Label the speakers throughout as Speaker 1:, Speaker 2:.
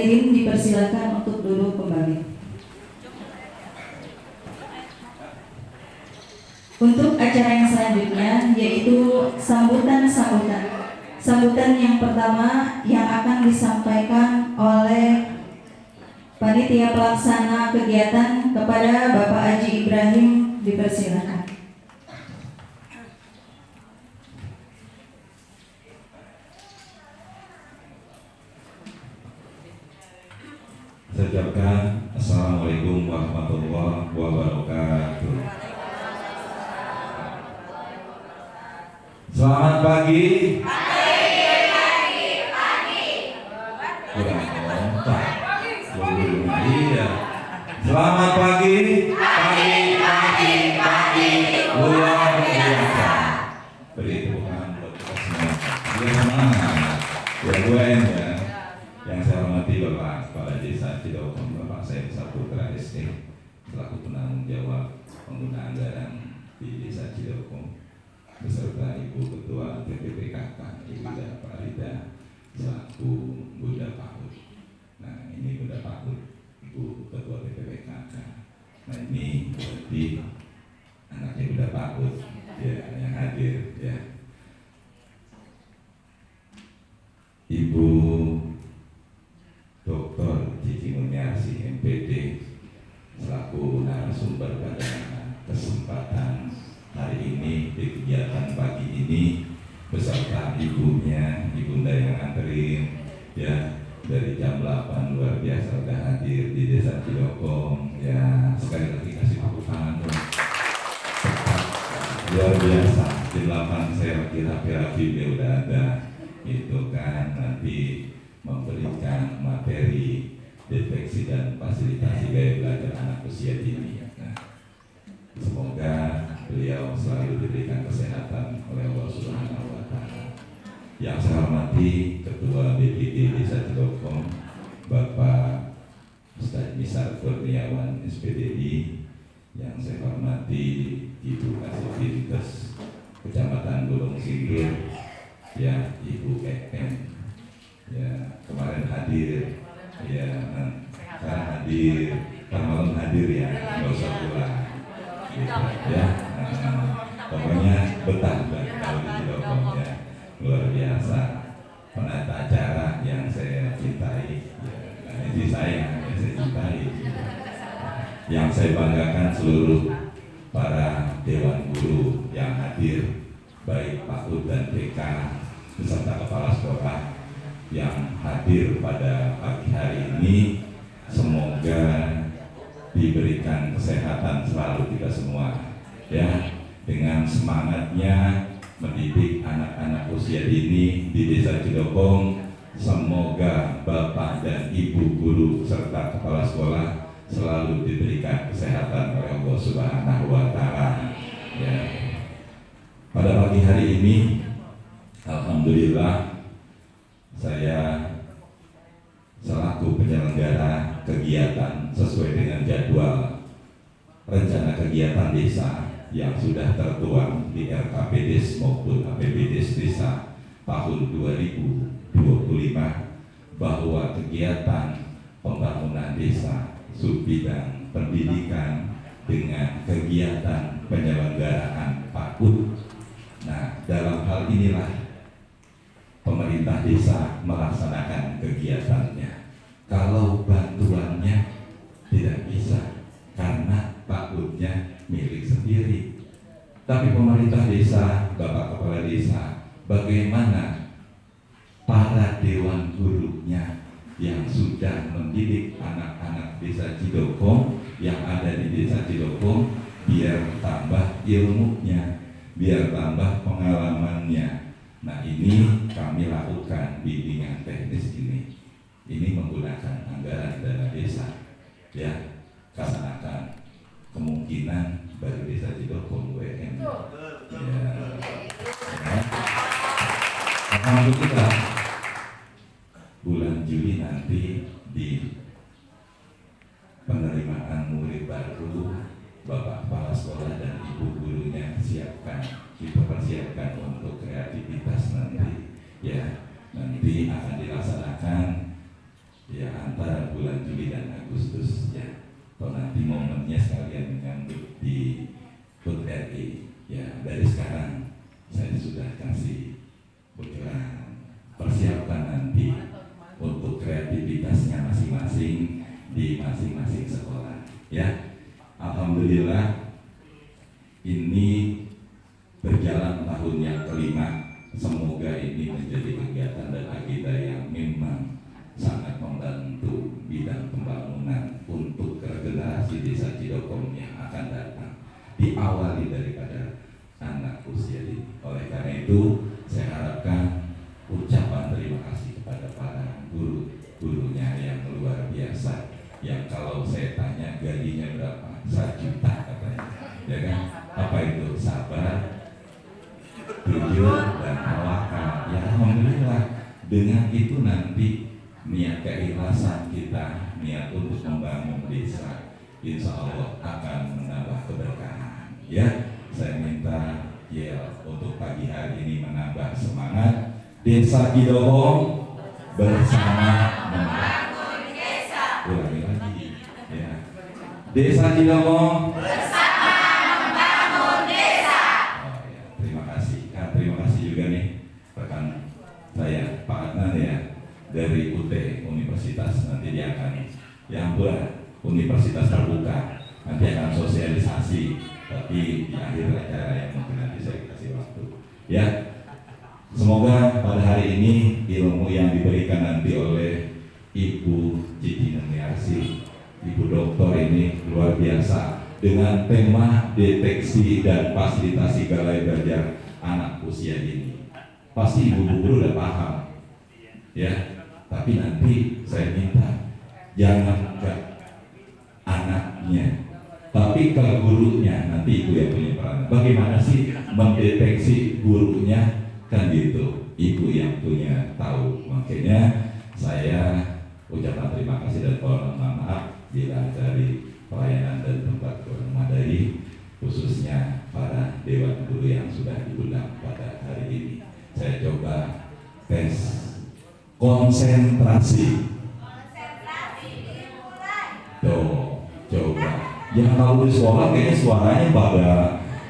Speaker 1: hadirin dipersilakan untuk duduk kembali. Untuk acara yang selanjutnya yaitu sambutan yang pertama yang akan disampaikan oleh panitia pelaksana kegiatan kepada Bapak Haji Ibrahim, dipersilakan.
Speaker 2: Saya ucapkan Assalamualaikum warahmatullahi wabarakatuh. Selamat pagi. Kurang kompak. Iya. Selamat pagi. Pagi. Luar biasa. Beri tepukan buat kita semua. Dia semangat. Ya. Yang saya hormati Bapak Kepala Desa Cidokom, Bapak Said Saputra SD, selaku penanggung jawab penggunaan anggaran di Desa Cidokom, beserta Ibu Ketua TPPKK, Ibu Pak Rida, selaku Bunda Paut. Nah, ini Bunda Paut, Ibu Ketua TPPKK. Nah, ini berarti anaknya Bunda Paut, ya, yang hadir, ya. Ibu Dr. Cici Muniarsi MPD selaku narasumber pada kesempatan hari ini di kegiatan pagi ini beserta ibunya, ibunda yang anterin ya dari jam 8 luar biasa sudah hadir di Desa Cidokom ya. Sekali lagi kasih tepuk tangan luar biasa. Di 8 saya kira rapi udah ada itu kan, nanti memberikan materi deteksi dan fasilitasi gaya belajar anak usia dini. Nah, semoga beliau selalu diberikan kesehatan oleh Allah Subhanahu wa Ta'ala. Yang saya hormati Ketua BPD Desa Cidokom, Bapak Ustadz Misar Kurniawan SPDI. Yang saya hormati Ibu Kasih Dinkes Kecamatan Gunung Sindur, ya, Ibu Eken. Ya, kemarin hadir, ya, sekarang hadir, malam hadir ya, nggak usah pulang, gitu, ya. Pokoknya betah kalau di Cidokom ya, luar biasa. Penata acara yang saya cintai, ya, ini saya cintai. Yang saya banggakan seluruh para dewan guru yang hadir, baik PAUD dan TK beserta kepala sekolah yang hadir pada pagi hari ini. Semoga diberikan kesehatan selalu kita semua ya, dengan semangatnya mendidik anak-anak usia dini di Desa Cidokom. Semoga Bapak dan Ibu guru serta kepala sekolah selalu diberikan kesehatan oleh Allah Subhanahu wa Ta'ala ya. Pada pagi hari ini alhamdulillah saya selaku penyelenggara kegiatan sesuai dengan jadwal rencana kegiatan desa yang sudah tertuang di RKPDes maupun APBDes desa tahun 2025, bahwa kegiatan pembangunan desa subbidang pendidikan dengan kegiatan penyelenggaraan PAUD. Nah, dalam hal inilah pemerintah desa melaksanakan kegiatannya. Kalau bantuannya tidak bisa karena PAUD-nya milik sendiri. Tapi pemerintah desa, Bapak Kepala Desa, bagaimana para dewan gurunya yang sudah mendidik anak-anak Desa Cidokom yang ada di Desa Cidokom biar tambah ilmunya, biar tambah pengalamannya. Nah, ini kami lakukan bimbingan teknis ini. Ini menggunakan anggaran dana desa, ya, karena kemungkinan bagi Desa Cidokom WM. Ya. Alhamdulillah bulan Juli nanti di penerimaan murid baru, Bapak Kepala Sekolah dan Ibu gurunya dipersiapkan untuk kreativitas nanti ya. Nanti akan dilaksanakan ya antara bulan Juli dan Agustus ya. Kalau nanti momennya sekalian menyambut di HUT RI ya, dari sekarang saya sudah kasih bocoran, persiapkan nanti untuk kreativitasnya masing-masing di masing-masing sekolah ya. Alhamdulillah ini berjalan tahun yang kelima. Semoga ini menjadi kegiatan dan agenda yang memang sangat membantu bidang pembangunan untuk generasi desa Cidokom yang akan datang, diawali daripada anak usia dini. Oleh karena itu saya harapkan ucapan terima kasih kepada para guru-gurunya yang luar biasa, yang kalau saya tanya gajinya berapa, 1 juta katanya, ya kan? Apa itu? Sabar, jujur, dan tawakal. Ya alhamdulillah, dengan itu nanti niat keikhlasan kita, niat untuk membangun desa, insya Allah akan menambah keberkahan. Ya, saya minta ya untuk pagi hari ini menambah semangat. Desa Cidokom bersama membangun desa. Ulangi lagi, ya. Desa Cidokom bersama membangun desa. Oh ya, terima kasih. Terima kasih juga nih rekan saya Pak Adnan ya, dari UT Universitas. Nanti dia akan yang Universitas terbuka, nanti akan sosialisasi, tapi di akhir acara yang mungkin nanti saya kasih waktu ya. Semoga pada hari ini ilmu yang diberikan nanti oleh Ibu Cici Nuniarsi, Ibu Doktor ini luar biasa, dengan tema deteksi dan fasilitasi galai belajar anak usia dini. Pasti ibu guru udah paham ya, tapi nanti saya minta jangan ke anaknya, tapi ke gurunya. Nanti ibu yang punya peran. Bagaimana sih mendeteksi gurunya? Kan gitu, ibu yang punya tahu. Makanya saya ucapkan terima kasih dan mohon maaf bila dari pelayanan dan tempat kurang memadai, khususnya para dewan guru yang sudah diundang pada hari ini. Saya coba tes konsentrasi. Tuh, coba. Yang kalau di sekolah kayaknya suaranya pada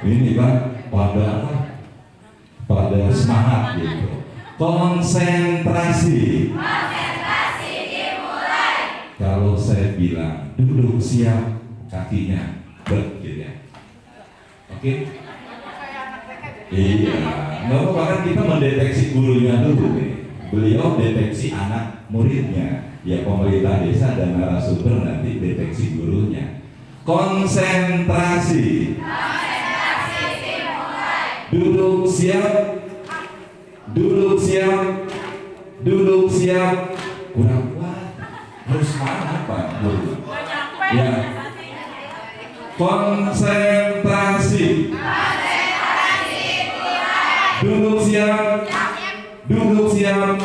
Speaker 2: ini kan, pada apa? Pada semangat gitu. Konsentrasi. Konsentrasi dimulai. Kalau saya bilang duduk siap, kakinya gitu ya. Oke? Iya, nggak apa-apa kan kita mendeteksi gurunya dulu nih. Beliau deteksi anak muridnya. Ya pemerintah desa dan narasumber nanti deteksi gurunya. Konsentrasi. Konsentrasi dimulai. Duduk siap. Duduk siap. Duduk siap. Kurang kuat. Harus mana Pak Guru? Ya. Konsentrasi. Duduk siap. Duduk siap.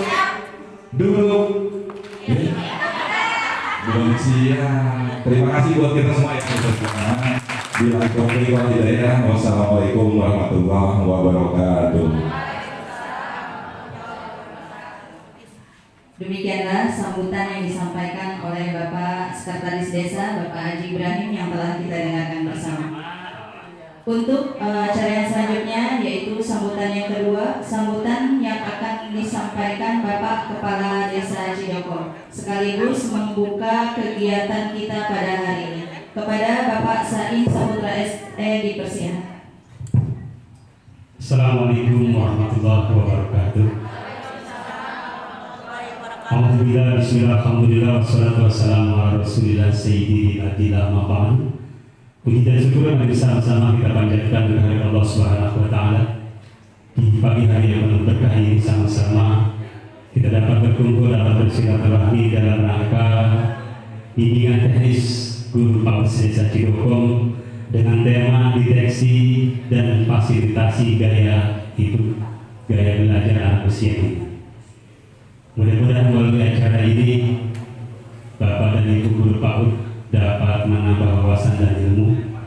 Speaker 2: Duduk. Belum siap. Terima kasih buat kita semua yang sudah datang. Wassalamualaikum warahmatullahi wabarakatuh.
Speaker 1: Demikianlah sambutan yang disampaikan oleh Bapak Sekretaris Desa, Bapak Haji Ibrahim, yang telah kita dengarkan bersama. Untuk acara yang selanjutnya yaitu sambutan yang kedua, sambutan yang akan disampaikan Bapak Kepala Desa Cidokom sekaligus membuka kegiatan kita pada hari ini. Kepada Bapak Sain Saputra SE dipersilakan.
Speaker 3: Assalamualaikum warahmatullahi wabarakatuh. Alhamdulillah, bismillah, alhamdulillah, wassalatu wassalamu ala rasulillah sayyidina nabiyina Muhammad. Puji dan syukur yang bersama-sama kita panjatkan kepada Allah Subhanahu wa Ta'ala. Di pagi hari yang penuh berkah ini sama-sama kita dapat berkumpul dalam bersilaturahmi dalam rangka bimbingan teknis Guru Paus Desa Cidokom dengan tema deteksi dan fasilitasi gaya hidup, gaya belajar anak usia dini. Mudah-mudahan melalui acara ini Bapak dan Ibu Guru PAUD dapat menambah wawasan dan ilmu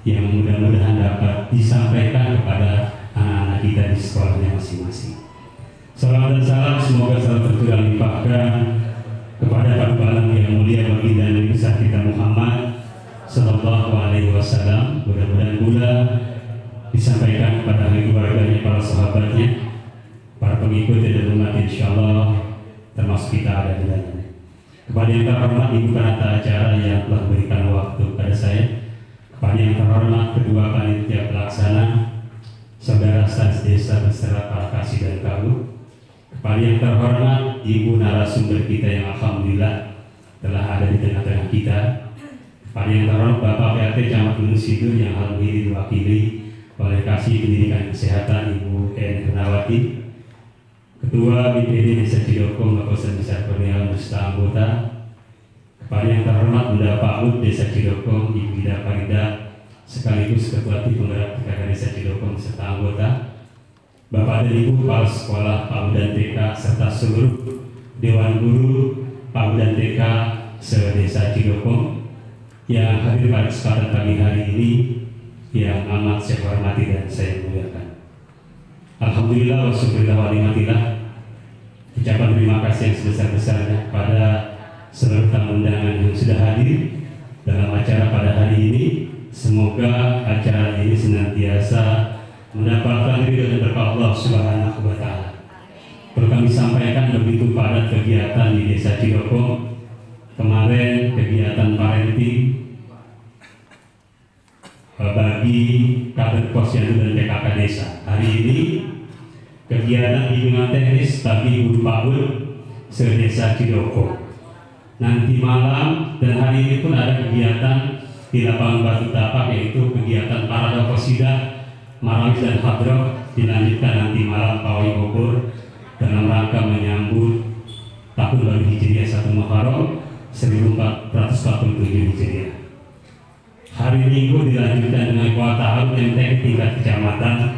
Speaker 3: yang mudah-mudahan dapat disampaikan kepada anak-anak kita di sekolahnya masing-masing. Salam dan salam semoga selalu tercurah limpahkan kepada Pak Balang yang mulia pula disampaikan kepada ahli keluarganya, para sahabatnya, para pengikut dan umat, insyaallah termasuk kita ada di dalamnya. Kepada yang terhormat Ibu Penata acara yang telah memberikan waktu kepada saya, kepada yang terhormat Ketua Panitia Pelaksana, Saudara Staf Desa beserta para kasih dan kalu, kepada yang terhormat Ibu narasumber kita yang alhamdulillah telah ada di tengah-tengah kita, kepada yang terhormat Bapak PRT Camat Gunung Sindur yang alhamdulillah diwakili oleh Kasih Pendidikan Kesehatan Ibu En Hernawati, Ketua BPD Desa Cidokong Bapak Besar Kurnia beserta anggota, kepada yang terhormat Bunda PAUD Desa Cidokong Ibu Ida Farida sekaligus Ketua Tim Penggerak PKK Desa Cidokong serta anggota, Bapak dan Ibu Kepala Sekolah PAUD dan TK serta seluruh Dewan Guru PAUD dan TK se-Desa Cidokong yang hadir pada kesempatan pagi hari ini yang amat saya hormati dan saya muliakan. Alhamdulillah wa syukurillah wa nikmatillah. Ucapan terima kasih yang sebesar-besarnya kepada seluruh tamu undangan yang sudah hadir dalam acara pada hari ini. Semoga acara ini senantiasa mendapatkan ridho dan berkah Allah Subhanahu wa taala. Perlu kami sampaikan begitu padat kegiatan di Desa Cidokong. Kemarin kegiatan parenting bagi kader posyandu dan PKK desa. Hari ini kegiatan bimbingan teknis bagi guru PAUD se-Desa Cidokong. Nanti malam dan hari ini pun ada kegiatan di lapangan Batu Tapak, yaitu kegiatan Parada Qasidah, Marawis dan Hadroh, dilanjutkan nanti malam pawai obor dalam rangka menyambut tahun baru Hijriah 1 Muharram 1447 Hijriah. Hari Minggu dilanjutkan dengan kuat ta'aruf MTQ tingkat kecamatan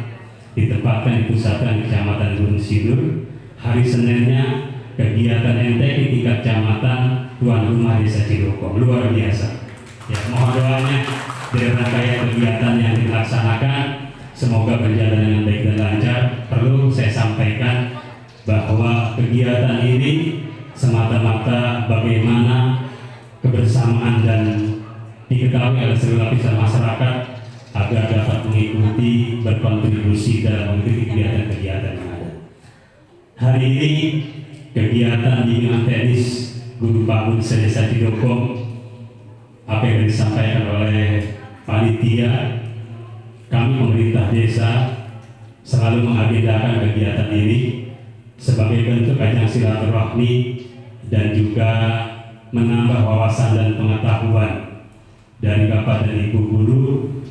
Speaker 3: ditempatkan di pusatkan Kecamatan Gunung Sindur. Hari Seninnya kegiatan MTQ tingkat kecamatan tuan rumah Desa Cidokong. Luar biasa. Ya, mohon doanya dari rangkaian kegiatan yang dilaksanakan semoga berjalan dengan baik dan lancar. Perlu saya sampaikan bahwa kegiatan ini semata-mata bagaimana kebersamaan dan diketahui oleh seluruh lapisan masyarakat agar dapat mengikuti, berkontribusi dalam mengikuti kegiatan-kegiatan yang ada. Hari ini kegiatan bimbingan teknis guru PAUD se-Desa Cidokong, apa yang disampaikan oleh panitia, kami pemerintah desa selalu mengagendakan kegiatan ini sebagai bentuk ajang silaturahmi dan juga menambah wawasan dan pengetahuan dari Bapak dan Ibu guru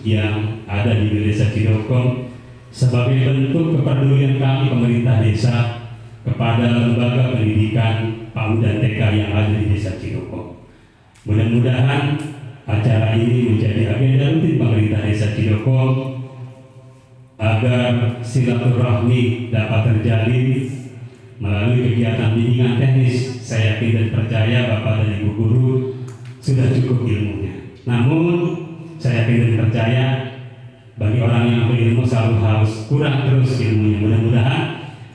Speaker 3: yang ada di Desa Cidokong sebagai bentuk kepedulian kami pemerintah desa kepada lembaga pendidikan PAUD dan TK yang ada di Desa Cidokong. Mudah-mudahan acara ini menjadi agenda rutin pemerintah Desa Cidokong agar silaturahmi dapat terjalin melalui kegiatan bimbingan teknis. Saya yakin dan percaya Bapak dan Ibu guru sudah cukup ilmunya. Namun saya yakin dan percaya bagi orang yang berilmu selalu harus kurang terus ilmunya. Mudah-mudahan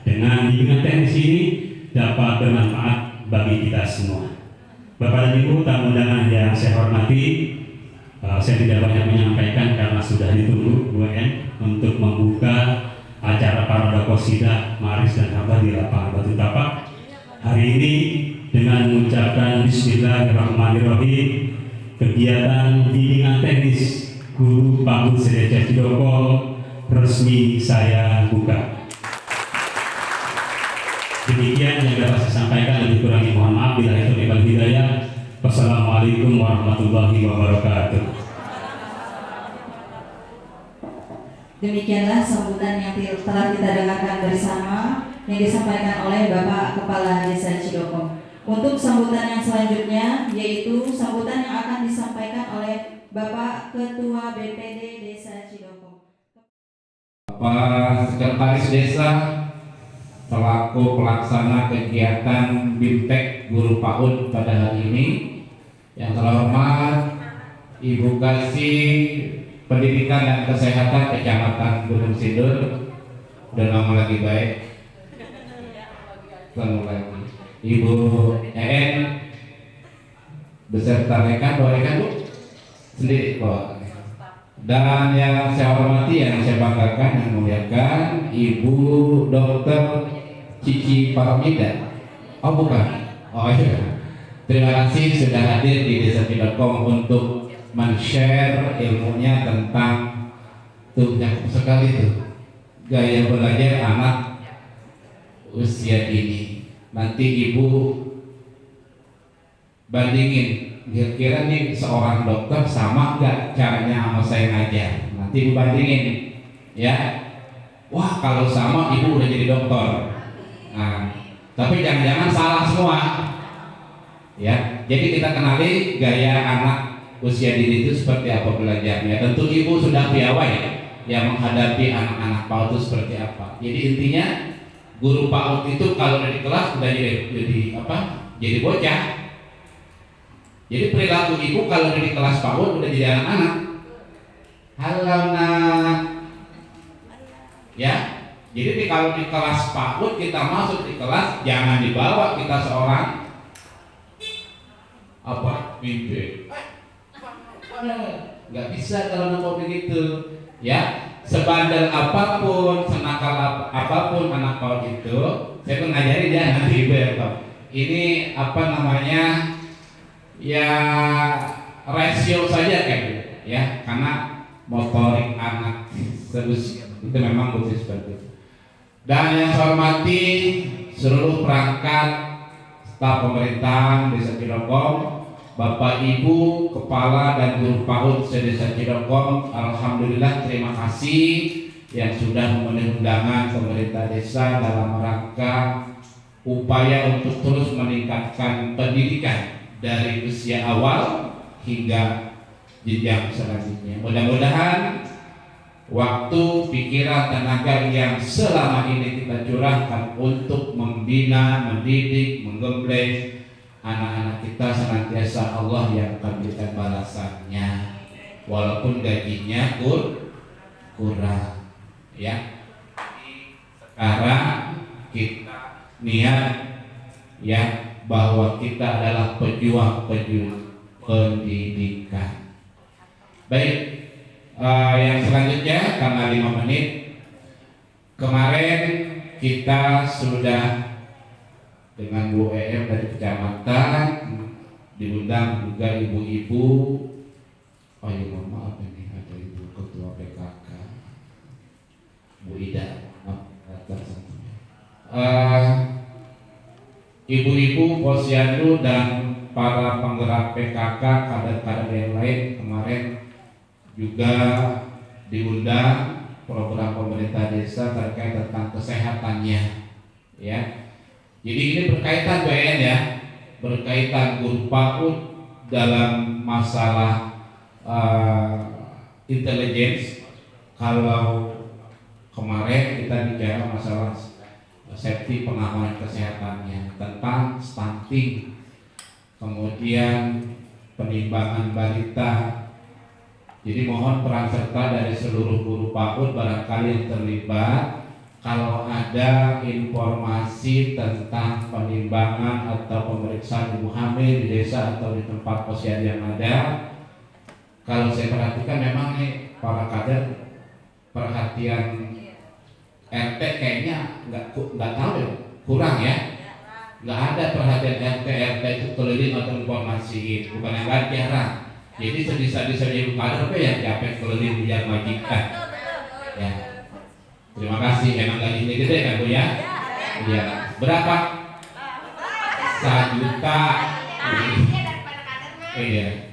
Speaker 3: dengan bimbingan teknis ini dapat bermanfaat bagi kita semua. Bapak dan Ibu tamu undangan yang saya hormati, saya tidak banyak menyampaikan karena sudah ditunggu Bu En untuk membuka acara Parada Qasidah Maris dan Habah di lapangan Batu Tapak. Hari ini dengan mengucapkan Bismillahirrahmanirrahim, kegiatan bimbingan teknis guru PAUD se-Desa Cidokong resmi saya buka. Demikian yang dapat saya sampaikan, lebih kurangnya mohon maaf. Bila itu wal hidayah. Wassalamualaikum warahmatullahi wabarakatuh.
Speaker 1: Demikianlah sambutan yang telah kita dengarkan bersama yang disampaikan oleh Bapak Kepala Desa Cidokong. Untuk sambutan yang selanjutnya yaitu sambutan yang akan disampaikan oleh Bapak Ketua BPD Desa Cidokong.
Speaker 4: Bapak Sekretaris Desa selaku pelaksana kegiatan BIMTEK Guru PAUD pada hari ini, yang terhormat Ibu Kasih Pendidikan dan Kesehatan Kecamatan Gunung Sindur, udah lama lagi baik, selalu lagi Ibu En beserta rekan, bawa rekan Bu sendiri bawa Dan yang saya hormati, yang saya banggakan, yang muliakan Ibu Dr. Cici Parmida. Oh bukan? Oh iya. Terima kasih sudah hadir di Desa.com untuk men-share ilmunya tentang tuh yang sekali tuh gaya belajar anak usia ini. Nanti Ibu bandingin kira-kira nih seorang dokter sama nggak caranya sama saya ngajar. Nanti Ibu bandingin ya. Wah kalau sama Ibu udah jadi dokter. Nah, tapi jangan-jangan salah semua ya. Jadi kita kenali gaya anak usia dini itu seperti apa belajarnya. Tentu Ibu sudah piawai ya menghadapi anak-anak PAUD itu seperti apa. Jadi intinya guru PAUD itu kalau udah di kelas udah jadi apa? Jadi bocah. Jadi perilaku Ibu kalau udah di kelas PAUD udah jadi anak-anak. Halo nak. Ya. Jadi kalau di kelas PAUD kita masuk di kelas jangan dibawa kita seorang apa bimbing. Nggak bisa kalau mau begitu ya. Sebandel apapun, senakal apapun anak PAUD itu, saya pun ngajari dia nanti Ibu ya. Ini apa namanya? Ya rasio saja kan ya, karena motorik anak seusia itu memang butuh seperti itu. Dan yang saya hormati seluruh perangkat staf pemerintahan Desa Cidokong, Bapak Ibu Kepala dan Guru PAUD Desa Cidokong, alhamdulillah terima kasih yang sudah memenuhi undangan pemerintah desa dalam rangka upaya untuk terus meningkatkan pendidikan dari usia awal hingga jenjang selanjutnya. Mudah-mudahan waktu, pikiran, tenaga yang selama ini kita curahkan untuk membina, mendidik, menggembleng anak-anak kita senantiasa Allah yang akan berikan balasannya, walaupun gajinya kurang. Ya, sekarang kita niat ya bahwa kita adalah pejuang pendidikan. Baik, yang selanjutnya karena 5 menit kemarin kita sudah dengan Bu EM dari kecamatan diundang juga ibu-ibu. Oh iya mohon maaf ini ada Ibu Ketua PKK Bu Ida. Ibu-ibu posyandu dan para penggerak PKK, kader-kader yang lain kemarin juga diundang program pemerintah desa terkait tentang kesehatannya ya. Jadi ini berkaitan BN ya, berkaitan guru PAUD dalam masalah intelligence. Kalau kemarin kita bicara masalah safety pengamanan kesehatannya tentang stunting, kemudian penimbangan balita. Jadi mohon peran serta dari seluruh guru PAUD barangkali yang terlibat. Kalau ada informasi tentang penimbangan atau pemeriksaan ibu hamil di desa atau di tempat posyandu yang ada, kalau saya perhatikan memang nih para kader perhatian RT kayaknya nggak tahu ya, kurang ya. Nggak ada perhatian RT itu keliling atau informasi, bukan yang lain jarang. Jadi sedisa-disanya ibu kader apa yang capek keliling biar majikan ya. Terima kasih, emang gajinya gede kan Bu ya? Iya. Berapa? 1 juta. Iya.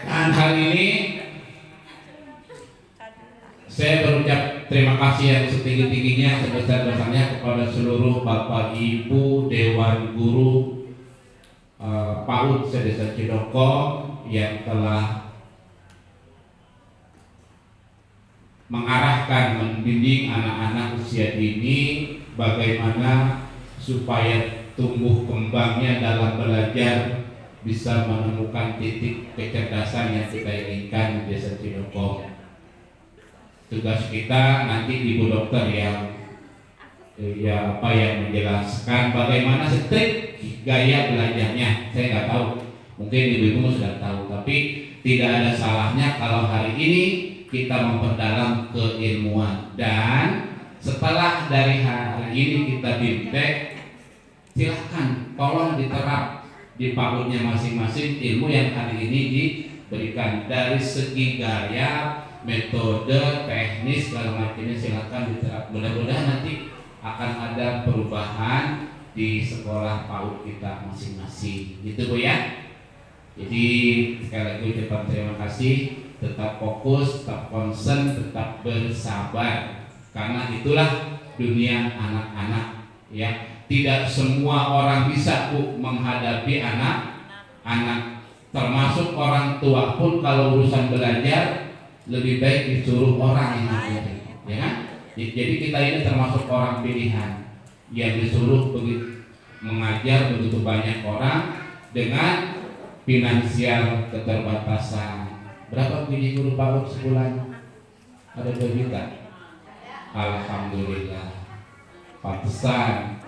Speaker 4: Dan hari ini saya berucap terima kasih yang setinggi-tingginya, sebesar-besarnya kepada seluruh Bapak Ibu Dewan Guru PAUD Desa Cidokong yang telah mengarahkan, membimbing anak-anak usia dini bagaimana supaya tumbuh kembangnya dalam belajar bisa menemukan titik kecerdasan yang kita inginkan di Desa Cidokong. Tugas kita nanti Ibu Dokter yang menjelaskan bagaimana strik gaya belajarnya. Saya nggak tahu, mungkin ibu-ibu sudah tahu, tapi tidak ada salahnya kalau hari ini kita memperdalam keilmuan. Dan setelah dari hari ini kita bimbing, silahkan tolong diterap di PAUD-nya masing-masing ilmu yang hari ini diberikan dari segi gaya, metode, teknis segala macamnya, silahkan diterap. Mudah-mudahan nanti akan ada perubahan di sekolah PAUD kita masing-masing, gitu Bu ya. Jadi sekali lagi ucapan terima kasih, tetap fokus, tetap concern, tetap bersabar, karena itulah dunia anak-anak ya. Tidak semua orang bisa Bu menghadapi anak-anak, termasuk orang tua pun kalau urusan belajar lebih baik disuruh orang yang ngajarin, ya kan? Jadi kita ini termasuk orang pilihan yang disuruh mengajar begitu banyak orang dengan finansial keterbatasan. Berapa gaji guru PAUD sebulan? Ada 2 juta. Alhamdulillah. Pantesan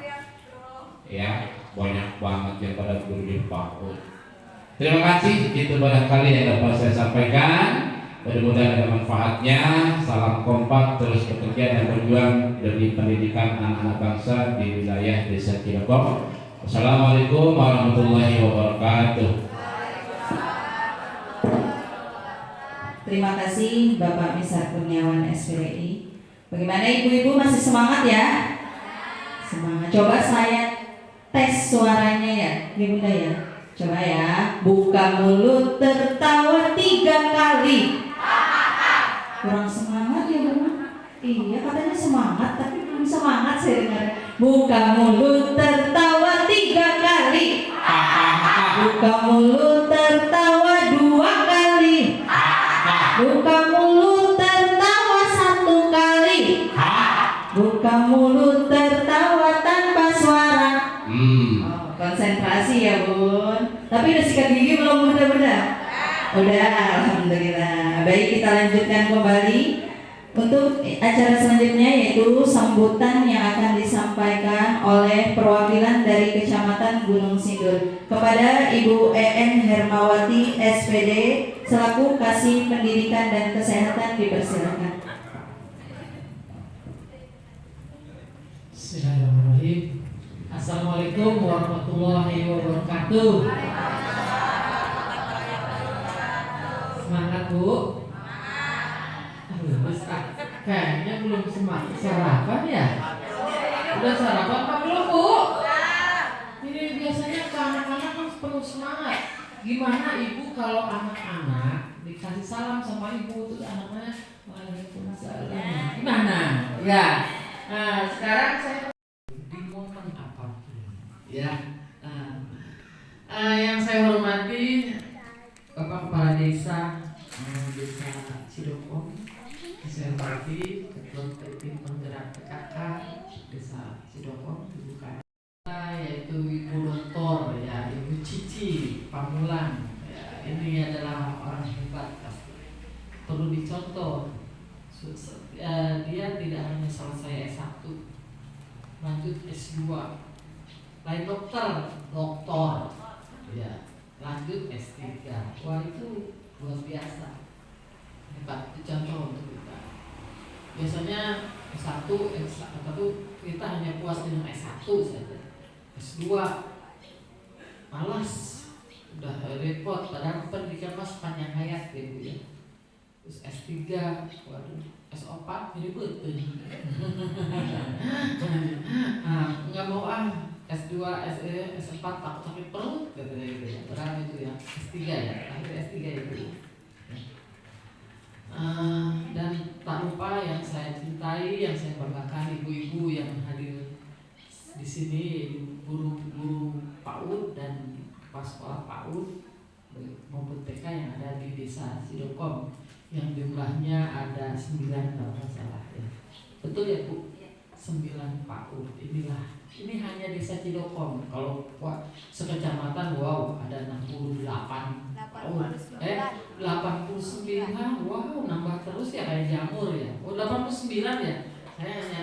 Speaker 4: ya, banyak banget yang pada guru di PAUD. Terima kasih, itu barangkali yang dapat saya sampaikan. Mudah-mudahan ada manfaatnya. Salam kompak, terus bekerja dan berjuang demi pendidikan anak-anak bangsa di wilayah Desa Cirebon. Wassalamualaikum warahmatullahi wabarakatuh.
Speaker 1: Terima kasih Bapak Misar Kurniawan SPDI. Bagaimana ibu-ibu, masih semangat ya? Semangat. Coba saya tes suaranya ya, Ibu Bunda ya. Coba ya, buka mulut tertawa 3 kali. Kurang semangat ya Bu? Iya, katanya semangat tapi belum semangat saya dengar. Buka mulut tertawa 3 kali. Buka mulut tertawa 2 kali. Buka mulut tertawa 1 kali. Buka mulut tertawa tanpa suara. Oh, konsentrasi ya Bun. Tapi udah sikat gigi belum Bunda? Udah, alhamdulillah. Baik, kita lanjutkan kembali untuk acara selanjutnya, yaitu sambutan yang akan disampaikan oleh perwakilan dari Kecamatan Gunung Sindur kepada Ibu EN Hermawati SPD selaku Kasih Pendidikan dan Kesehatan. Dipersilakan.
Speaker 5: Bismillahirrahmanirrahim. Assalamualaikum warahmatullahi wabarakatuh. Semangat Bu. Kayaknya belum semangat. Sarapan ya? Udah sarapan apa belum Bu? Ini biasanya ke anak-anak kan penuh semangat. Gimana Ibu kalau anak-anak dikasih salam sama Ibu terus anaknya waalaikumsalam? Gimana? Ya. Nah, sekarang saya di momen apa? Ya. Yang saya hormati Bapak Kepala Desa Desa Cirebon, saya hormati Ketua Tim Penggerak PKK Desa Cirebon, Ibu yaitu Ibu Doktor ya, Ibu Cici Pamulang ya, ini adalah orang hebat pasti, perlu dicontoh. Dia tidak hanya selesai S1, lanjut S2, lain dokter ya, lanjut S3. Wah, itu luar biasa, hebat, itu contoh untuk kita. Biasanya S1 kita hanya puas dengan S1 saja, S2 malas, udah repot, padahal pendidikan mas panjang hayat ya Bu ya. Terus S3, waduh, S4 jadi betul. Nggak mau S2, S4 takut sakit perut katanya gitu ya. Padahal itu ya S3 ya, akhir S3 itu. Dan tak lupa yang saya cintai, yang saya banggakan, ibu-ibu yang hadir di sini, guru-guru PAUD dan kepala sekolah PAUD maupun TK yang ada di Desa Cidokom, yang jumlahnya ada 9 kalau nggak salah ya. Betul ya Bu? 9 PAUD. Ini hanya Desa Cidokom. Kalau sekecamatan wow ada 68 PAUD. 89. Wow, nambah terus ya kayak jamur ya. Oh, 89 ya. Saya hanya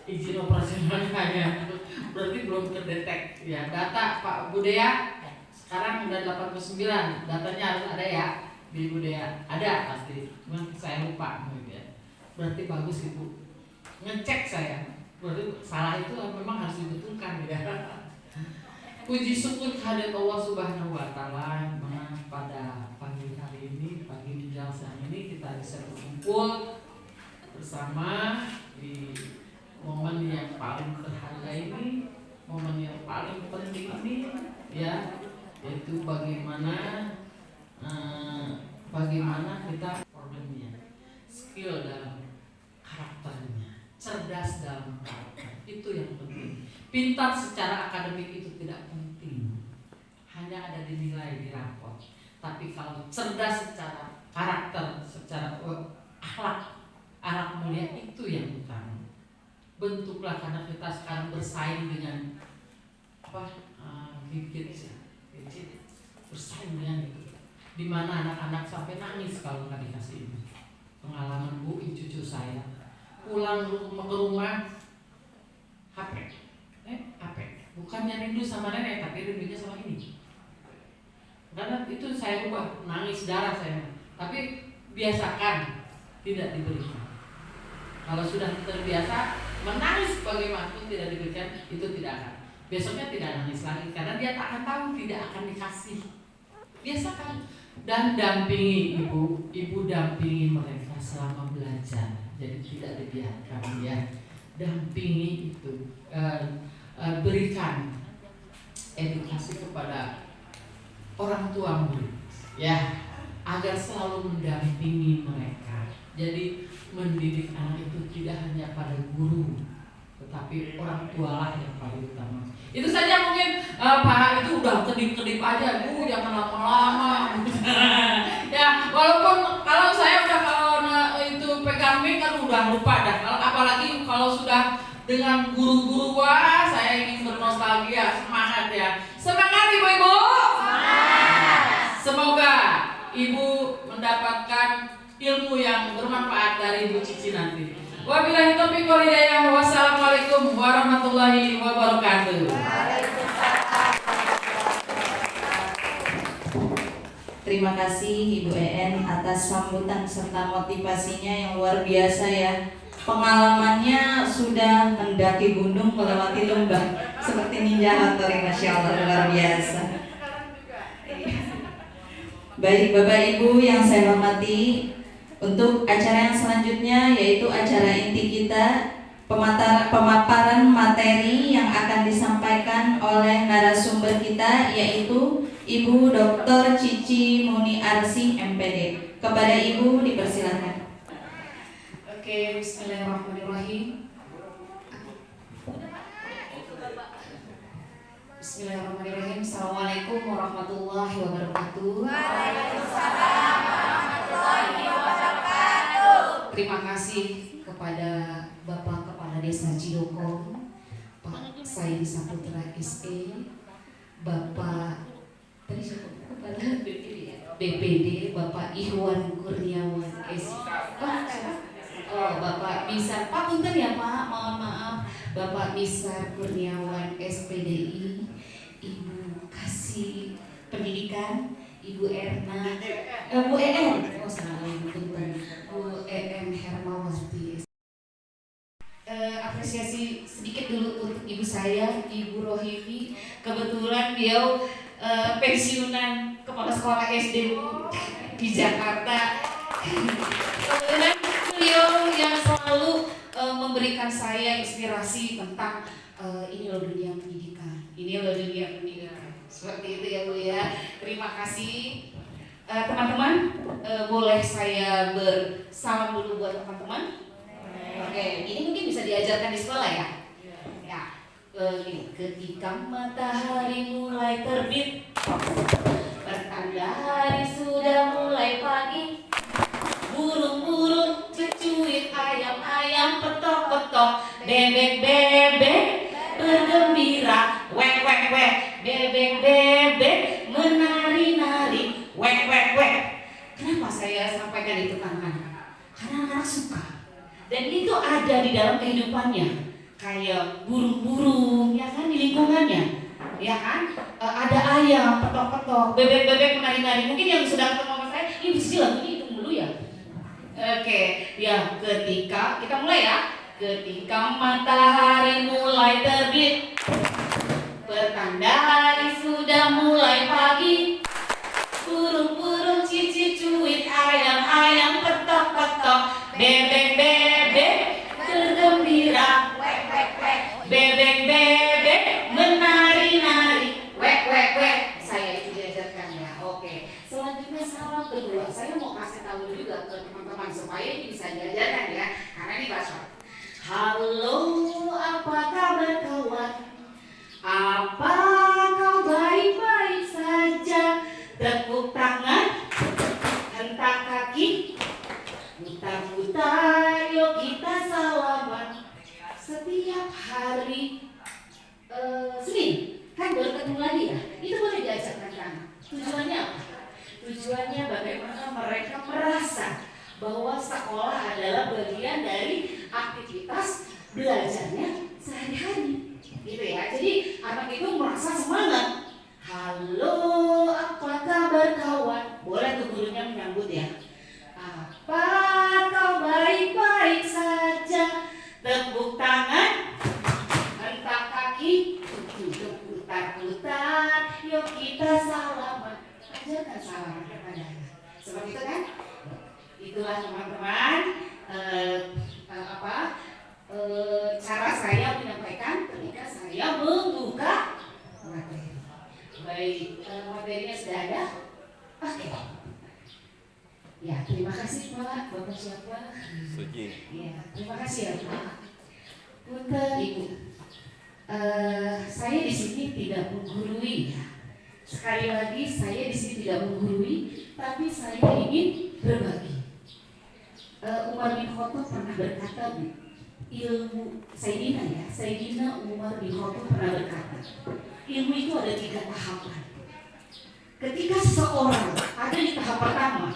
Speaker 5: izin operasionalnya. Berarti belum terdetek ya. Data Pak Budaya sekarang udah 89. Datanya harus ada ya. Ibu Dea ada pasti, cuman saya lupa gitu ya. Berarti bagus Ibu ngecek saya, berarti salah itu memang harus dibetulkan ya. Puji syukur kehadirat Allah Subhanahu wa taala mana pada pagi hari ini, pagi menjelang siang ini kita bisa berkumpul bersama di momen yang paling berharga ini, momen yang paling penting ini ya, yaitu bagaimana kita problemnya, skill dalam karakternya, cerdas dalam karakter, itu yang penting. Pintar secara akademik itu tidak penting, hanya ada di nilai di rapor. Tapi kalau cerdas secara karakter, secara akhlak mulia, itu yang utama. Bentuklah, karena kita sekarang bersaing dengan gadget, bersaing dengan itu. Dimana anak-anak sampai nangis kalau nggak dikasih ini. Pengalaman Bu, cucu saya pulang ke rumah HP, bukannya rindu sama nenek, tapi rindunya sama ini. Karena itu saya rubah, nangis darah saya. Tapi biasakan tidak diberikan. Kalau sudah terbiasa menangis bagaimanapun tidak diberikan, itu tidak akan. Besoknya tidak nangis lagi karena dia tak akan tahu, tidak akan dikasih. Biasakan dan dampingi ibu dampingi mereka selama belajar. Jadi tidak dibiarkan ya. Dampingi itu, berikan edukasi kepada orang tua murid ya, agar selalu mendampingi mereka. Jadi mendidik anak itu tidak hanya pada guru, tetapi orang tua lah yang paling utama. Itu saja mungkin Pak, itu udah kedip-kedip aja Bu, jangan lama-lama. Ya walaupun kalau saya udah itu pegang mic kan udah lupa dah. Apalagi kalau sudah dengan guru-guru, wah saya ingin bernostalgia. Semangat ya, semangat ibu-ibu. Semoga ibu mendapatkan ilmu yang bermanfaat dari Ibu Cici nanti. Wabillahi taufiq wal hidayah. Wassalamualaikum warahmatullahi wabarakatuh.
Speaker 1: Terima kasih Ibu EN atas sambutan serta motivasinya yang luar biasa ya. Pengalamannya sudah mendaki gunung, melewati lembah seperti ninja Hattori, Masya Allah, luar biasa. Baik Bapak Ibu yang saya hormati, untuk acara yang selanjutnya yaitu acara inti kita, pemaparan materi yang akan disampaikan oleh narasumber kita yaitu Ibu Dr. Cici Muni Arsih MPD. Kepada Ibu dipersilakan.
Speaker 6: Oke, bismillahirrahmanirrahim. Bismillahirrahmanirrahim. Assalamualaikum warahmatullahi wabarakatuh. Waalaikumsalam warahmatullahi wabarakatuh. Terima kasih kepada Bapak Kepala Desa Cidokong, Pak Saidi Saputra SE, Bapak Kepala BPD, Bapak Ihwan Kurniawan SE. Bapak Misar, Pak punten ya Pak, mohon maaf. Bapak Misar Kurniawan SPDI, Ibu Kasih Pendidikan, Ibu Erna, Bu EM, salah Ibu punten, Bu EM Hermawati. Apresiasi sedikit dulu untuk ibu saya, Ibu Rohimi. Kebetulan beliau pensiunan kepala sekolah SD di Jakarta. Kemudian beliau yang selalu memberikan saya inspirasi tentang ini loh dunia pendidikan, ini loh dunia pendidikan. Seperti itu ya Bu ya. Terima kasih teman-teman. Boleh saya bersalam dulu buat teman-teman? Oke, ini mungkin bisa diajarkan di sekolah ya. Ya, ketika matahari mulai terbit, pertanda hari sudah mulai pagi. Burung-burung cecuit, ayam-ayam petok-petok, bebek-bebek bergembira, wek-wek-wek, bebek-bebek menari-nari, wek-wek-wek. Kenapa saya sampaikan itu anak-anak? Karena anak suka. Dan itu ada di dalam kehidupannya, kayak burung-burung, ya kan, di lingkungannya, ya kan, ada ayam petok-petok, bebek-bebek menari-nari. Mungkin yang sudah ketemu sama saya Ini mesti lagunya itu dulu ya. Oke, ya ketika kita mulai ya. Ketika matahari mulai terbit, pertanda hari sudah mulai pagi. Burung-burung cici cuit, ayam-ayam ketok-ketok, bebek-bebek bergembira, bebek-bebek menari-nari, wek. Saya itu diajarkan ya. Oke. Selanjutnya salam kedua. Saya mau kasih tahu juga ke teman-teman supaya ini bisa diajarkan ya. Karena ini bahasa. Halo, apa kabar kawan? Apa kau baik-baik saja? Tepuk tangan, hentak kaki, putar-putar, yuk kita salaman. Setiap hari Senin, kan baru ketemu lagi ya. Itu boleh diajarkan kan? Tujuannya apa? Tujuannya bagaimana mereka merasa bahwa sekolah adalah bagian dari aktivitas belajarnya sehari-hari, gitu ya. Jadi anak itu merasa semangat. Halo, apa kabar kawan? Boleh tuh gurunya menyambut ya. Apa kau baik-baik saja? Tepuk tangan, hentak kaki, putar-putar, yuk kita salaman. Ajarkan salaman kepadanya. Seperti itu kan? Itulah teman-teman cara saya menyampaikan ketika saya membuka materi. Baik, materinya sudah ada? Oke. Ya, terima kasih Pak. Bapak siapa?
Speaker 2: Suci.
Speaker 6: Ya, terima kasih ya Pak. Punten Ibu. Saya di sini tidak menggurui ya. Sekali lagi saya di sini tidak menggurui, tapi saya ingin berbagi. Umar bin Khattab pernah berkata, Bu, ilmu Sayyidina Umar bin Khattab pernah berkata, ilmu itu ada 3 tahapan. Ketika seseorang ada di tahap pertama,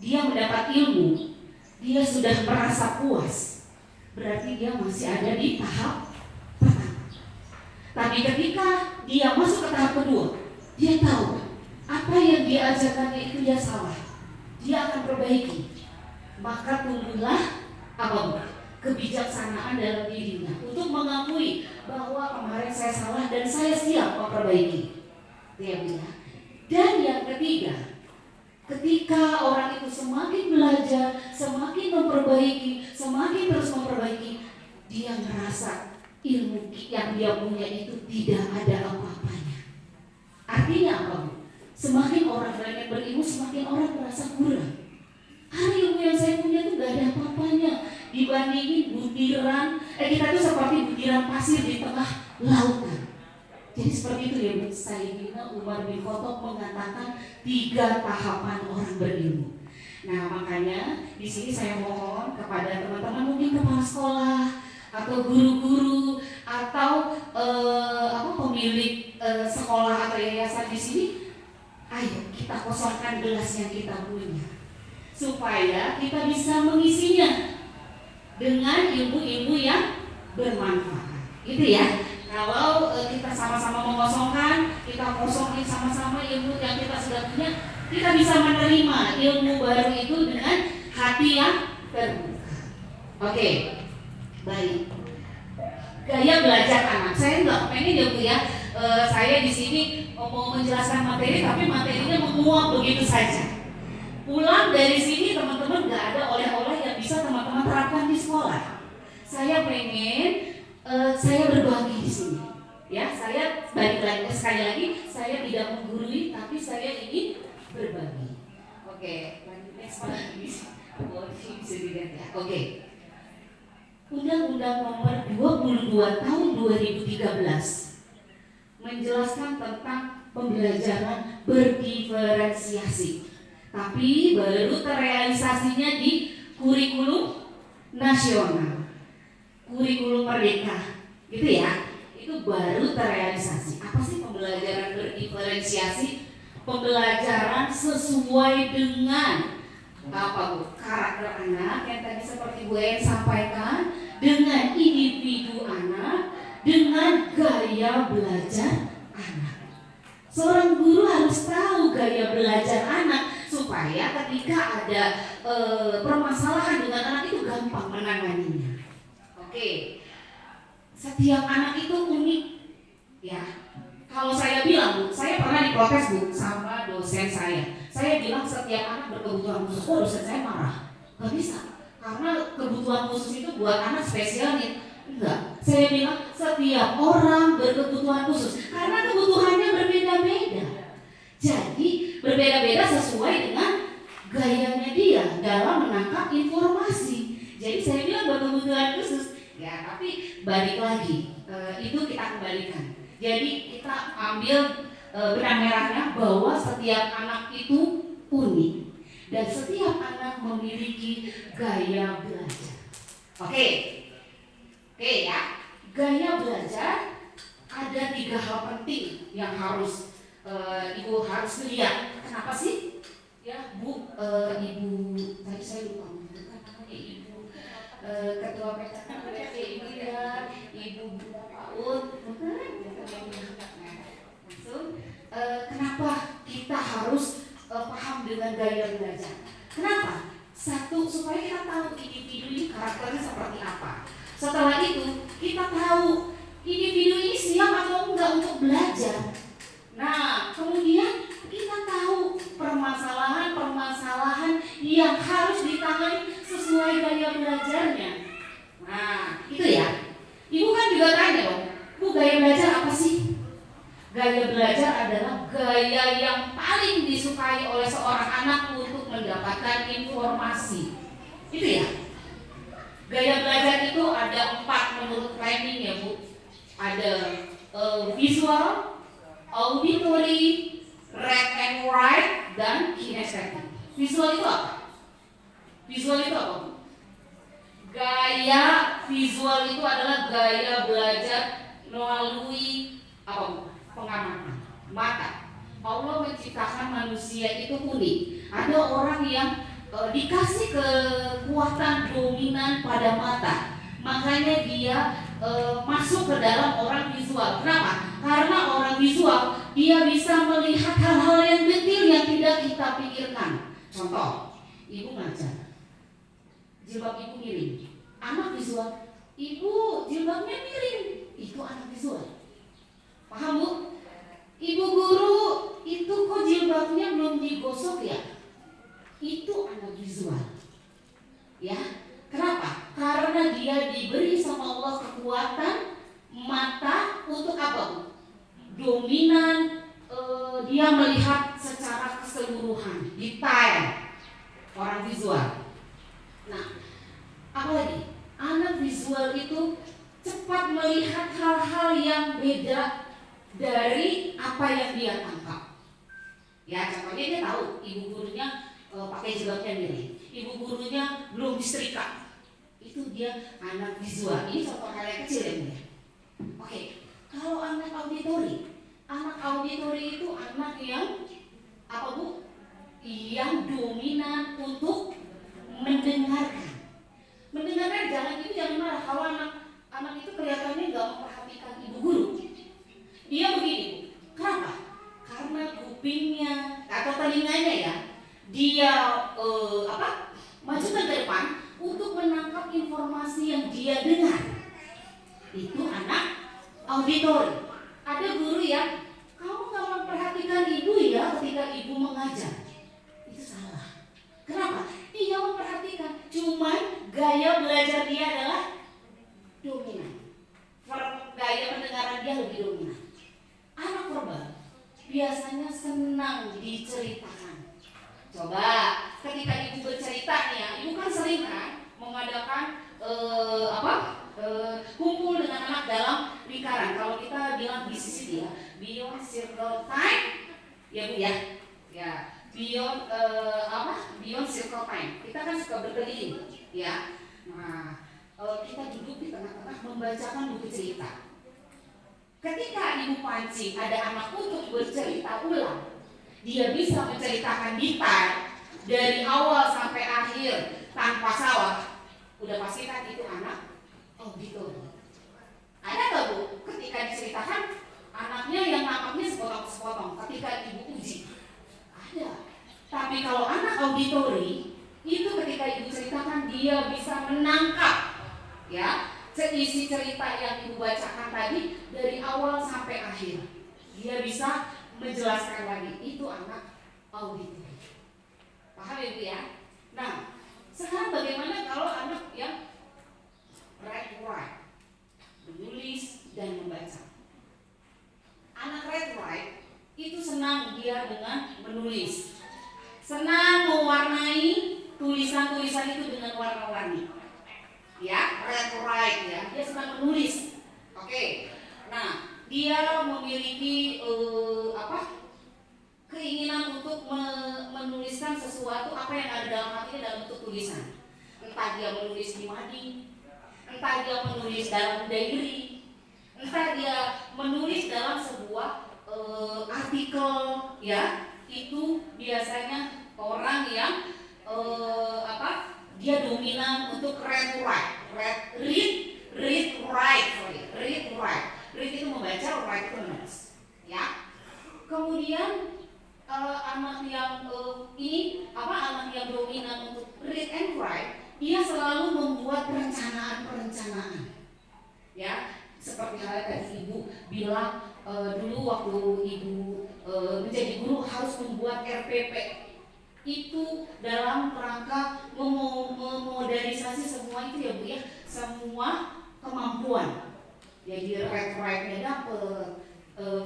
Speaker 6: dia mendapat ilmu, dia sudah merasa puas, berarti dia masih ada di tahap pertama. Tapi ketika dia masuk ke tahap kedua, dia tahu apa yang diajarkannya itu dia salah, dia akan perbaiki. Maka tumbuhlah kebijaksanaan dalam dirinya untuk mengakui bahwa kemarin saya salah dan saya siap memperbaiki. Dia bilang. Dan yang ketiga, ketika orang itu semakin belajar, semakin memperbaiki, semakin terus memperbaiki, dia merasa ilmu yang dia punya itu tidak ada apa-apanya. Artinya apa? Semakin orang banyak berilmu, semakin orang merasa kurang. Ilmu yang saya punya itu gak ada apa-apanya dibandingin butiran, kita tuh seperti butiran pasir di tengah lautan. Jadi seperti itu ya Bu. Sayyidina Umar bin Khattab mengatakan 3 tahapan orang berilmu. Nah makanya di sini saya mohon kepada teman-teman mungkin kepala sekolah atau guru-guru atau pemilik sekolah atau yayasan di sini, ayo kita kosongkan gelas yang kita punya supaya kita bisa mengisinya dengan ilmu-ilmu yang bermanfaat. Gitu ya. Kalau kita sama-sama mengosongkan, kita kosongin sama-sama ilmu yang kita sudah punya, kita bisa menerima ilmu baru itu dengan hati yang terbuka. Oke, baik. Gaya belajar anak. Saya nggak pengen ya Bu ya. Saya di sini mau menjelaskan materi, tapi materinya menguap begitu saja. Pulang dari sini teman-teman nggak ada oleh-oleh yang bisa teman-teman terapkan di sekolah. Saya pengen saya berbagi di sini. Ya, saya balik lagi sekali lagi, saya tidak menggurui, tapi saya ingin berbagi. Oke, next slide bisa dilihat ya. Oke. Undang-Undang Nomor 22 Tahun 2013 menjelaskan tentang pembelajaran berdiferensiasi. Tapi baru terrealisasinya di kurikulum nasional, kurikulum merdeka, gitu ya. Itu baru terrealisasi. Apa sih pembelajaran berdiferensiasi? Pembelajaran sesuai dengan karakter anak yang tadi seperti Bu En sampaikan, dengan individu anak, dengan gaya belajar anak. Seorang guru harus tahu gaya belajar anak supaya ketika ada permasalahan dengan anak itu gampang menanganinya. Oke, setiap anak itu unik, ya. Kalau saya bilang, Bu, saya pernah diprotes, Bu, sama dosen saya. Saya bilang setiap anak berkebutuhan khusus. Oh, dosen saya marah. Gak bisa, karena kebutuhan khusus itu buat anak spesial nih. Enggak, saya bilang setiap orang berkebutuhan khusus karena kebutuhannya berbeda-beda. Jadi berbeda-beda sesuai dengan gayanya dia dalam menangkap informasi. Jadi saya bilang berkebutuhan khusus. Ya, tapi balik lagi, itu kita kembalikan. Jadi kita ambil benang merahnya bahwa setiap anak itu unik dan setiap anak memiliki gaya belajar. Oke ya, gaya belajar ada 3 hal penting yang harus ibu harus lihat. Kenapa sih? Ya Bu, ibu tadi saya lupa namanya ibu ketua PKK ibu ya, ibu PAUD. Langsung, kenapa kita harus paham dengan gaya belajar? Kenapa? Satu, supaya kita tahu individu ini karakternya seperti apa. Setelah itu, kita tahu individu ini siap atau enggak untuk belajar. Nah, kemudian kita tahu permasalahan-permasalahan yang harus ditangani sesuai gaya belajarnya. Nah, itu ya. Ibu kan juga tanya dong, Bu, gaya belajar apa sih? Gaya belajar adalah gaya yang paling disukai oleh seorang anak untuk mendapatkan informasi. Itu ya. Gaya belajar itu ada 4 menurut planning ya Bu. Ada visual, auditory, read and write, dan kinesthetic. Visual itu apa? Visual itu apa Bu? Gaya visual itu adalah gaya belajar melalui apa Bu? Pengamatan mata. Allah menciptakan manusia itu unik. Ada orang yang dikasih kekuatan dominan pada mata, makanya dia masuk ke dalam orang visual. Kenapa? Karena orang visual dia bisa melihat hal-hal yang detail yang tidak kita pikirkan. Contoh, ibu ngajar, jilbab ibu miring, anak visual, ibu jilbabnya miring, itu anak visual. Paham Bu? Ibu guru itu kok jilbabnya belum digosok ya? Itu anak visual. Ya, kenapa? Karena dia diberi sama Allah kekuatan mata untuk apa Bu? Dominan, dia melihat secara keseluruhan, detail. Orang visual. Nah, apalagi anak visual itu cepat melihat hal-hal yang beda dari apa yang dia tangkap. Ya, contohnya dia tahu ibu gurunya pakai jilbabnya miring, ibu gurunya belum disetrika. Itu dia anak visual. Ini contoh hal yang kecil ya Bu ya. Oke, kalau anak auditori itu anak yang apa Bu? Yang dominan untuk mendengarkan. Mendengarkan jangan marah kalau anak itu kelihatannya nggak memperhatikan ibu guru. Dia begini, kenapa? Karena kupingnya atau telinganya ya, dia majukan ke depan untuk menangkap informasi yang dia dengar. Itu anak auditori. Ada guru yang kamu nggak memperhatikan ibu ya ketika ibu mengajar. Itu salah. Kenapa? Dia memperhatikan, cuman gaya belajar dia adalah dominan. Gaya pendengaran dia lebih dominan. Anak verbal biasanya senang diceritakan. Coba ketika ibu bercerita nih ya, ibu kan sering kan mengadakan kumpul dengan anak dalam lingkaran. Kalau kita bilang BCC ya, Beyond Circle Time, ya Bu ya. Ya, Beyond Circle Time. Kita kan suka berkeliling, ya. Nah, kita duduk di tengah-tengah membacakan buku cerita. Ketika ibu pancing ada anak untuk bercerita ulang, dia bisa menceritakan detail dari awal sampai akhir tanpa salah. Udah pasti kan itu anak auditor. Ada nggak Bu? Ketika diceritakan anaknya yang nampaknya sepotong-sepotong ketika ibu uji? Ada. Tapi kalau anak auditori itu ketika ibu ceritakan dia bisa menangkap ya seisi cerita yang ibu bacakan tadi dari awal sampai akhir. Dia bisa menjelaskan lagi. Itu anak auditori. Paham ibu ya? Nah, sekarang bagaimana kalau anak yang read write, menulis dan membaca? Anak read write itu senang dia dengan menulis, senang mewarnai tulisan-tulisan itu dengan warna-warni. Ya, read write ya, dia senang menulis. Oke. Nah, dia memiliki keinginan untuk menuliskan sesuatu apa yang ada dalam hatinya dalam bentuk tulisan. Entah dia menulis di mading, entah dia menulis dalam diary, entah dia menulis dalam sebuah artikel ya. Itu biasanya orang yang dia dominan untuk read write. Read write. Read itu membaca, write itu menulis. Ya. Kemudian anak yang anak yang dominan untuk read and write, dia selalu membuat perencanaan. Ya, seperti halnya tadi ibu bilang dulu waktu ibu menjadi guru harus membuat RPP. Itu dalam rangka memodernisasi semua itu ya Bu ya, semua kemampuan. Jadi read write-nya dapet,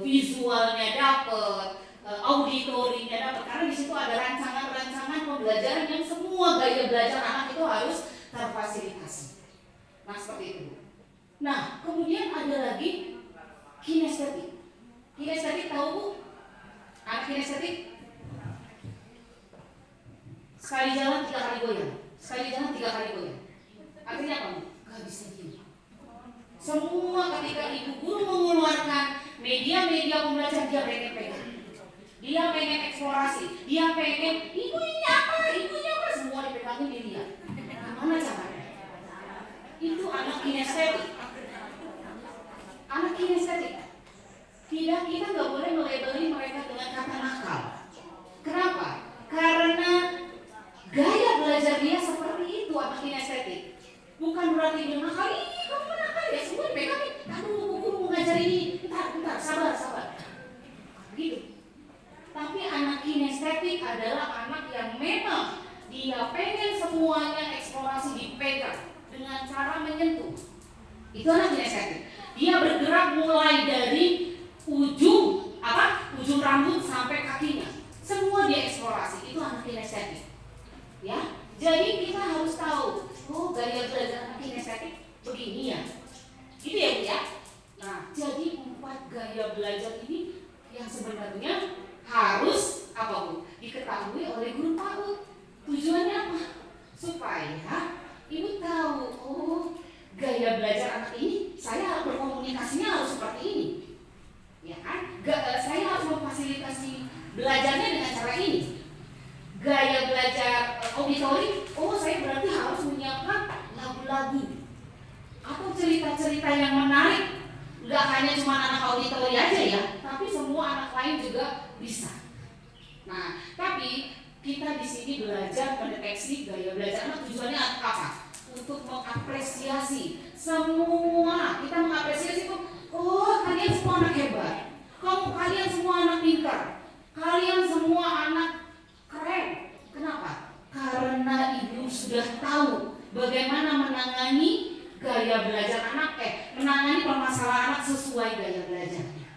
Speaker 6: visualnya dapet, auditorinya dapet, karena di situ ada rancangan-rancangan pembelajaran yang semua gaya belajar anak itu harus terfasilitasi. Nah seperti itu. Nah kemudian ada lagi kinestetik. Kinestetik tahu Bu? Anak kinestetik? Sekali jalan 3 kali goyang. Sekali jalan 3 kali goyang. Artinya apa? Gak bisa diam. Semua ketika ibu guru mengeluarkan media-media pembelajaran dia pengen pegang. Dia pengen eksplorasi. Dia pengen ibu ini apa? Semua dipegangin dilihat. Gimana caranya? Itu anak kinestetik. Anak kinestetik. Tidak, kita nggak boleh melabeli mereka dengan kata nakal. Kenapa? Karena gaya belajar dia seperti itu anak kinestetik. Bukan berarti dia nakal, kamu nakal ya, semua dipegangin. Aduh, guru mengajar ini, bentar, sabar. Gitu. Tapi anak kinestetik adalah anak yang memang dia pengen semuanya eksplorasi dipegang dengan cara menyentuh. Itu anak kinestetik. Dia bergerak mulai dari ujung rambut sampai kakinya. Semua dia eksplorasi. Itu anak kinestetik. Ya, jadi kita harus tahu, gaya belajar anak kinestetik begini ya. Gitu ya Bu ya. Nah, jadi 4 gaya belajar ini yang sebenarnya harus Bu? Diketahui oleh guru PAUD. Tujuannya apa? Supaya ibu tahu, gaya belajar anak ini saya berkomunikasinya harus seperti ini. Ya kan? Saya harus memfasilitasi belajarnya dengan cara ini. Gaya belajar auditori, saya berarti harus menyiapkan lagu-lagu atau cerita-cerita yang menarik. Nggak hanya cuma anak auditori aja ya, tapi semua anak lain juga bisa. Nah, tapi kita di sini belajar mendeteksi gaya belajar anak. Tujuannya apa? Untuk mengapresiasi semua. Kita mengapresiasi kok, kalian semua anak hebat. Kalian semua anak pintar. Kalian semua anak keren. Kenapa? Karena ibu sudah tahu bagaimana menangani gaya belajar anak, menangani permasalahan anak sesuai gaya belajarnya.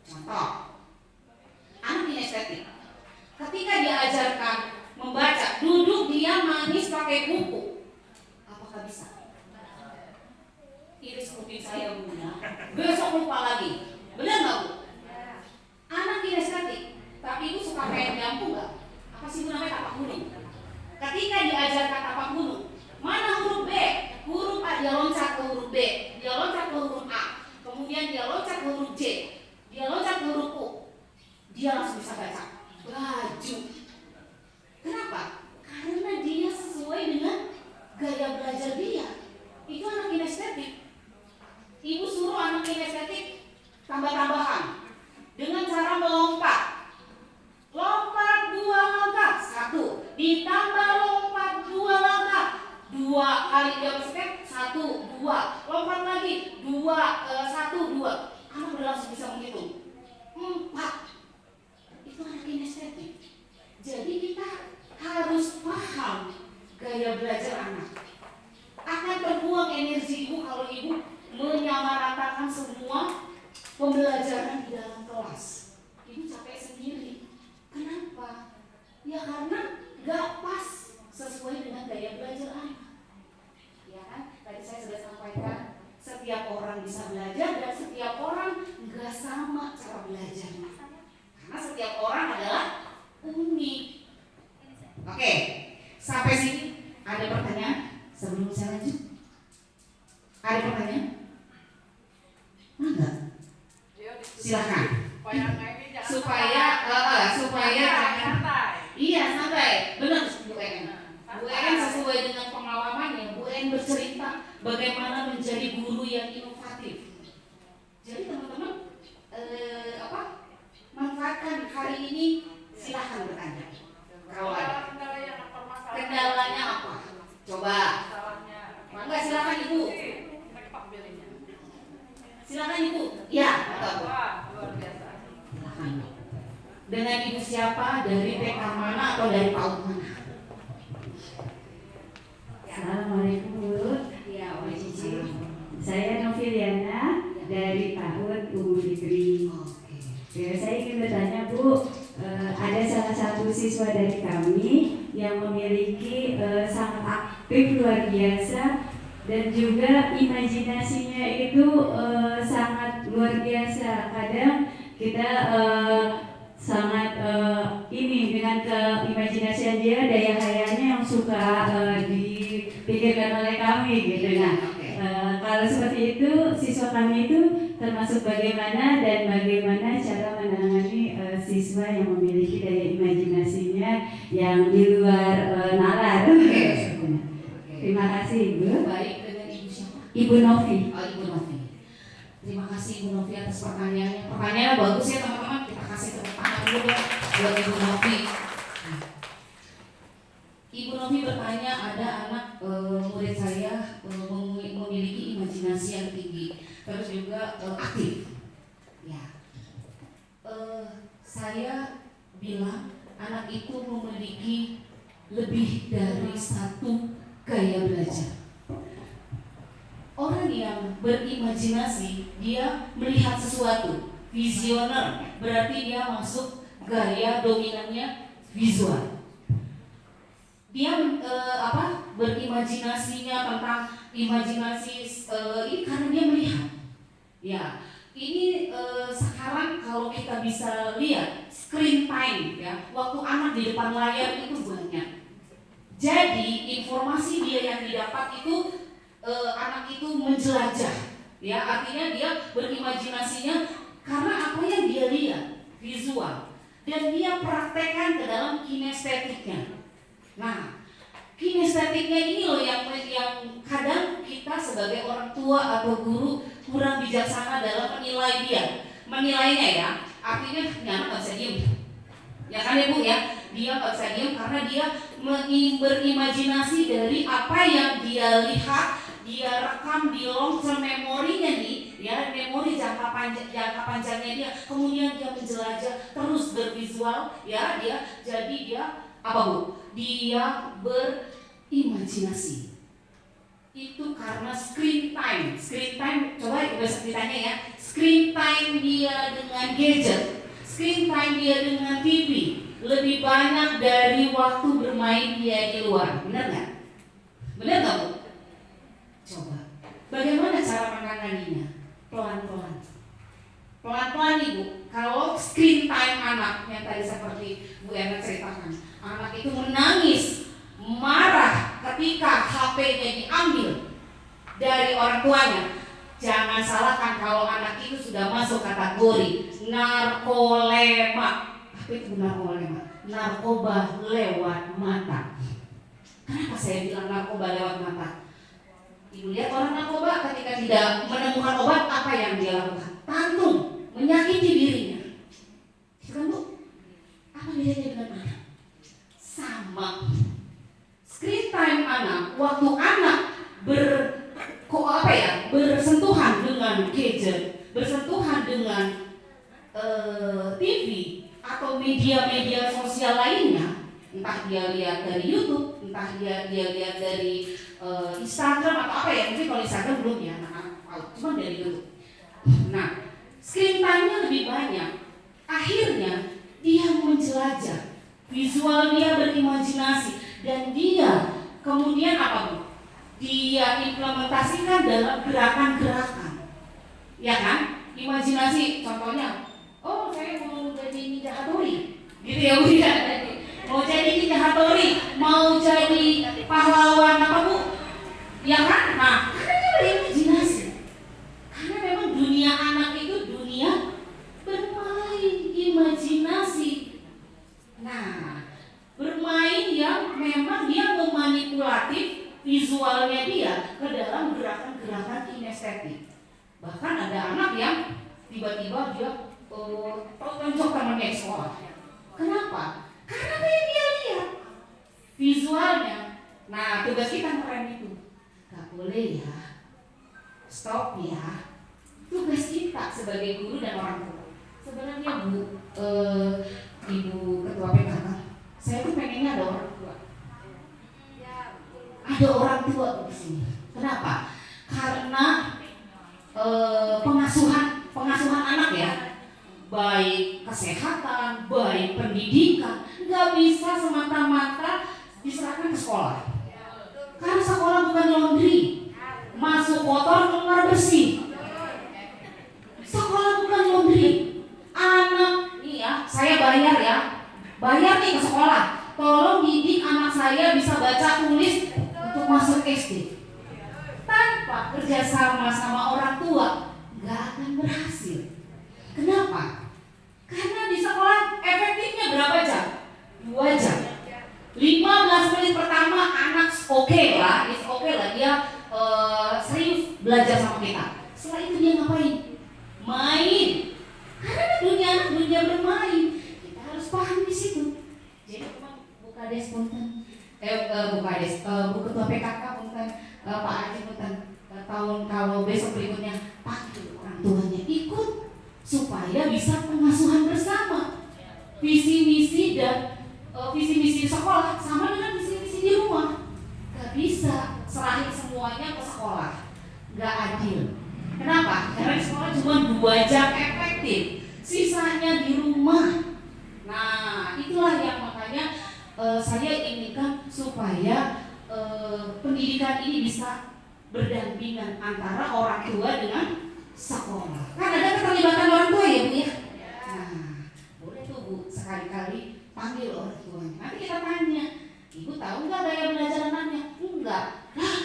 Speaker 6: Contoh, anak kinestetik. Ketika diajarkan membaca, duduk dia manis pakai buku. Apakah bisa? Iris kuping saya Bunda. Besok lupa lagi. Benar nggak Bu? Anak kinestetik, tapi ibu suka main jambu nggak? Apa sih Bu namanya tapak gunung? Ketika diajarkan tapak gunung, mana huruf B? Huruf A, dia loncat ke huruf B, dia loncat ke huruf A, kemudian dia loncat ke huruf J, dia loncat ke huruf U, dia langsung bisa baca baju. Kenapa? Karena dia sesuai dengan gaya belajar dia. Itu anak kinestetik. Ibu suruh anak kinestetik tambah-tambahan dengan cara melompat 2 langkah, ditambah lompat 2 langkah, 2 kali jump step, 1, 2, lompat lagi, 2, 1, 2. Anak udah langsung bisa menghitung. 4. Itu anak kinestetik. Jadi kita harus paham gaya belajar anak. Akan terbuang energi ibu kalau ibu menyamaratakan semua pembelajaran di dalam kelas. Ibu capek sendiri. Kenapa? Ya karena gak pas sesuai dengan gaya belajar anak. Ya kan? Tadi saya sudah sampaikan, setiap orang bisa belajar dan setiap orang gak sama cara belajarnya. Karena setiap orang adalah unik. Oke, sampai sini ada pertanyaan sebelum saya lanjut? Ada pertanyaan? Enggak? Silakan. Supaya iya santai, benar Bu En. Bu En sesuai dengan pengalamannya, Bu En bercerita bagaimana menjadi guru yang inovatif. Jadi teman-teman manfaatkan hari ini, silahkan bertanya. Kalau ada kendalanya apa? Coba. Mangga silakan Ibu. Silakan Ibu. Ya, atau silakan. Dengan Ibu siapa? Dari TK mana atau dari PAUD mana?
Speaker 7: Assalamualaikum Bu.
Speaker 6: Ya, waalaikumsalam.
Speaker 7: Saya Noviliana dari PAUD Umu Fikri.
Speaker 6: Oke.
Speaker 7: Ya, saya ingin bertanya Bu, ada salah satu siswa dari kami yang memiliki sangat aktif luar biasa dan juga imajinasinya itu sangat luar biasa. Kadang kita sangat ini dengan keimajinasian dia, daya hayalnya yang suka dipikirkan oleh kami gitu. Nah, kalau seperti itu siswa kami itu termasuk bagaimana dan bagaimana cara menangani siswa yang memiliki daya imajinasinya yang di luar nalar. Terima kasih Ibu.
Speaker 6: Baik, dengan Ibu siapa?
Speaker 7: Ibu Novi.
Speaker 6: Oh, Ibu Novi. Terima kasih Ibu Novi atas pertanyaannya. Pertanyaannya bagus ya teman-teman. Kita kasih tepuk tangan dulu ya buat Ibu Novi. Nah, Ibu Novi bertanya, ada anak murid saya memiliki imajinasi yang tinggi, terus juga aktif. Ya, saya bilang anak itu memiliki lebih dari satu gaya belajar. Orang yang berimajinasi, dia melihat sesuatu, visioner, berarti dia masuk gaya dominannya visual. Dia berimajinasinya tentang imajinasi ini karena dia melihat. Ya, ini sekarang kalau kita bisa lihat screen time ya, waktu anak di depan layar itu banyak. Jadi informasi dia yang didapat itu anak itu menjelajah, ya artinya dia berimajinasinya karena apa yang dia lihat visual dan dia praktekkan ke dalam kinestetiknya. Nah, kinestetiknya ini loh yang kadang kita sebagai orang tua atau guru kurang bijaksana dalam menilai dia, menilainya ya. Artinya anak nggak bisa diem, ya kan ya Bu ya, dia nggak bisa diem karena dia berimajinasi dari apa yang dia lihat, dia rekam di long term memorinya nih, ya memori jangka panjangnya dia, kemudian dia menjelajah terus bervisual, ya dia jadi dia apa Bu? Dia berimajinasi. Itu karena screen time coba besok ditanya ya, screen time dia dengan gadget, screen time dia dengan TV lebih banyak dari waktu bermain dia di luar, benar nggak? Benar nggak Bu? Coba, bagaimana cara menanganinya? Pelan-pelan Ibu. Kalau screen time anak yang tadi seperti Bu Erna ceritakan, anak itu menangis, marah ketika HP-nya diambil dari orang tuanya. Jangan salahkan kalau anak itu sudah masuk kategori narkolema. Apa itu narkolema? Narkoba lewat mata. Kenapa saya bilang narkoba lewat mata? Ibu lihat orang narkoba ketika tidak menemukan obat, apa yang dia lakukan? Tantung, menyakiti dirinya. Itu kan Bu? Apa bedanya dengan anak? Sama. time anak, waktu anak bersentuhan dengan gadget, bersentuhan dengan TV atau media-media sosial lainnya, entah dia lihat dari YouTube, entah dia lihat dari Instagram atau apa ya, mungkin kalau Instagram belum ya, cuma dari YouTube. Nah, screen time-nya lebih banyak. Akhirnya dia menjelajah, visual dia berimajinasi, dan dia kemudian apa Bu? Dia implementasikan dalam gerakan-gerakan, ya kan? Imajinasi, contohnya, oh saya mau jadi Ninja Hattori, gitu ya Bu ya. Mau jadi Ninja Hattori, mau jadi pahlawan apa Bu? Ya kan? Nah, karena dia berimajinasi. Karena memang dunia anak itu dunia bermain imajinasi. Nah, bermain yang memang dia memanipulatif visualnya dia ke dalam gerakan-gerakan kinestetik. Bahkan ada anak yang tiba-tiba dia tonjok temannya di sekolah. Kenapa? Karena kayak dia lihat visualnya. Nah, tugas kita ngerem itu. Gak boleh ya, stop ya. Tugas kita sebagai guru dan orang tua. Sebenarnya Bu, Ibu Ketua PKK, saya tuh pengennya ada orang tua. Ada orang tua di sini. Kenapa? Karena pengasuhan anak ya, baik kesehatan, baik pendidikan, nggak bisa semata-mata diserahkan ke sekolah. Karena sekolah bukan laundry, masuk kotor keluar bersih. Sekolah bukan laundry. Anak, nih ya, saya bayar ya, bayar nih ke sekolah. Tolong didik anak saya bisa baca tulis untuk masuk SD. Tanpa kerjasama sama orang tua, nggak akan berhasil. Kenapa? Karena di sekolah efektifnya berapa jam? 2 jam. 15 menit pertama anak oke lah, dia serius belajar sama kita. Setelah itu dia ngapain? Main. Karena dunia anak dunia bermain, kita harus paham di situ. Jadi teman Bu Kades punten, Bu Ketua PKK punten, Pak Haji punten, tahun kalau besok berikutnya panggil orang tuanya ikut supaya bisa pengasuhan bersama. Visi misi dan visi misi sekolah sama dengan visi misi di rumah. Gak bisa serahin semuanya ke sekolah, gak adil. Kenapa? Karena di sekolah cuma 2 jam efektif, sisanya di rumah. Nah, itulah yang makanya saya inginkan supaya pendidikan ini bisa berdampingan antara orang tua dengan sekolah. Kan ada keterlibatan orang tua ya Bu ya. Nah, boleh tuh Bu sekali-kali panggil orang tuanya. Nanti kita tanya, Ibu tahu nggak gaya belajar anaknya? Enggak. Lah,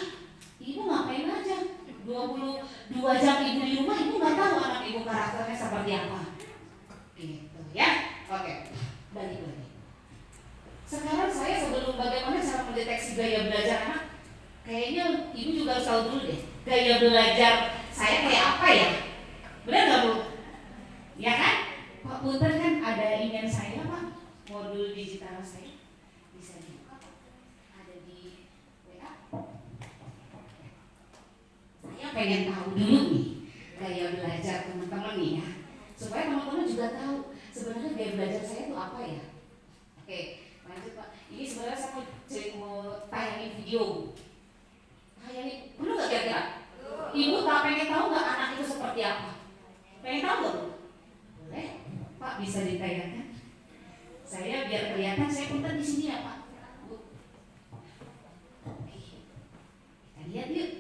Speaker 6: Ibu ngapain aja? 22 jam Ibu di rumah, Ibu nggak tahu anak Ibu karakternya seperti apa. Gitu ya. Oke, balik lagi. Sekarang saya sebelum bagaimana cara mendeteksi gaya belajar anak, kayaknya Ibu juga harus tahu dulu deh. Gaya belajar saya kayak apa ya? Benar nggak Bu? Ya kan? Pak Punten kan ada email saya Pak, modul digital saya bisa dibuka Pak. Ada di WA. Saya pengen tahu dulu nih gaya belajar teman-teman nih ya, supaya teman-teman juga tahu sebenarnya gaya belajar saya itu apa ya. Oke, lanjut Pak. Ini sebenarnya saya mau tayangin video. Tayangin, perlu nggak kira-kira? Ibu tak pengen tahu nggak anak itu seperti apa? Pengen tahu nggak Bu? Boleh, Pak bisa ditayangkan. Saya biar kelihatan saya punten di sini ya Pak. Bu. Oke, kita lihat yuk.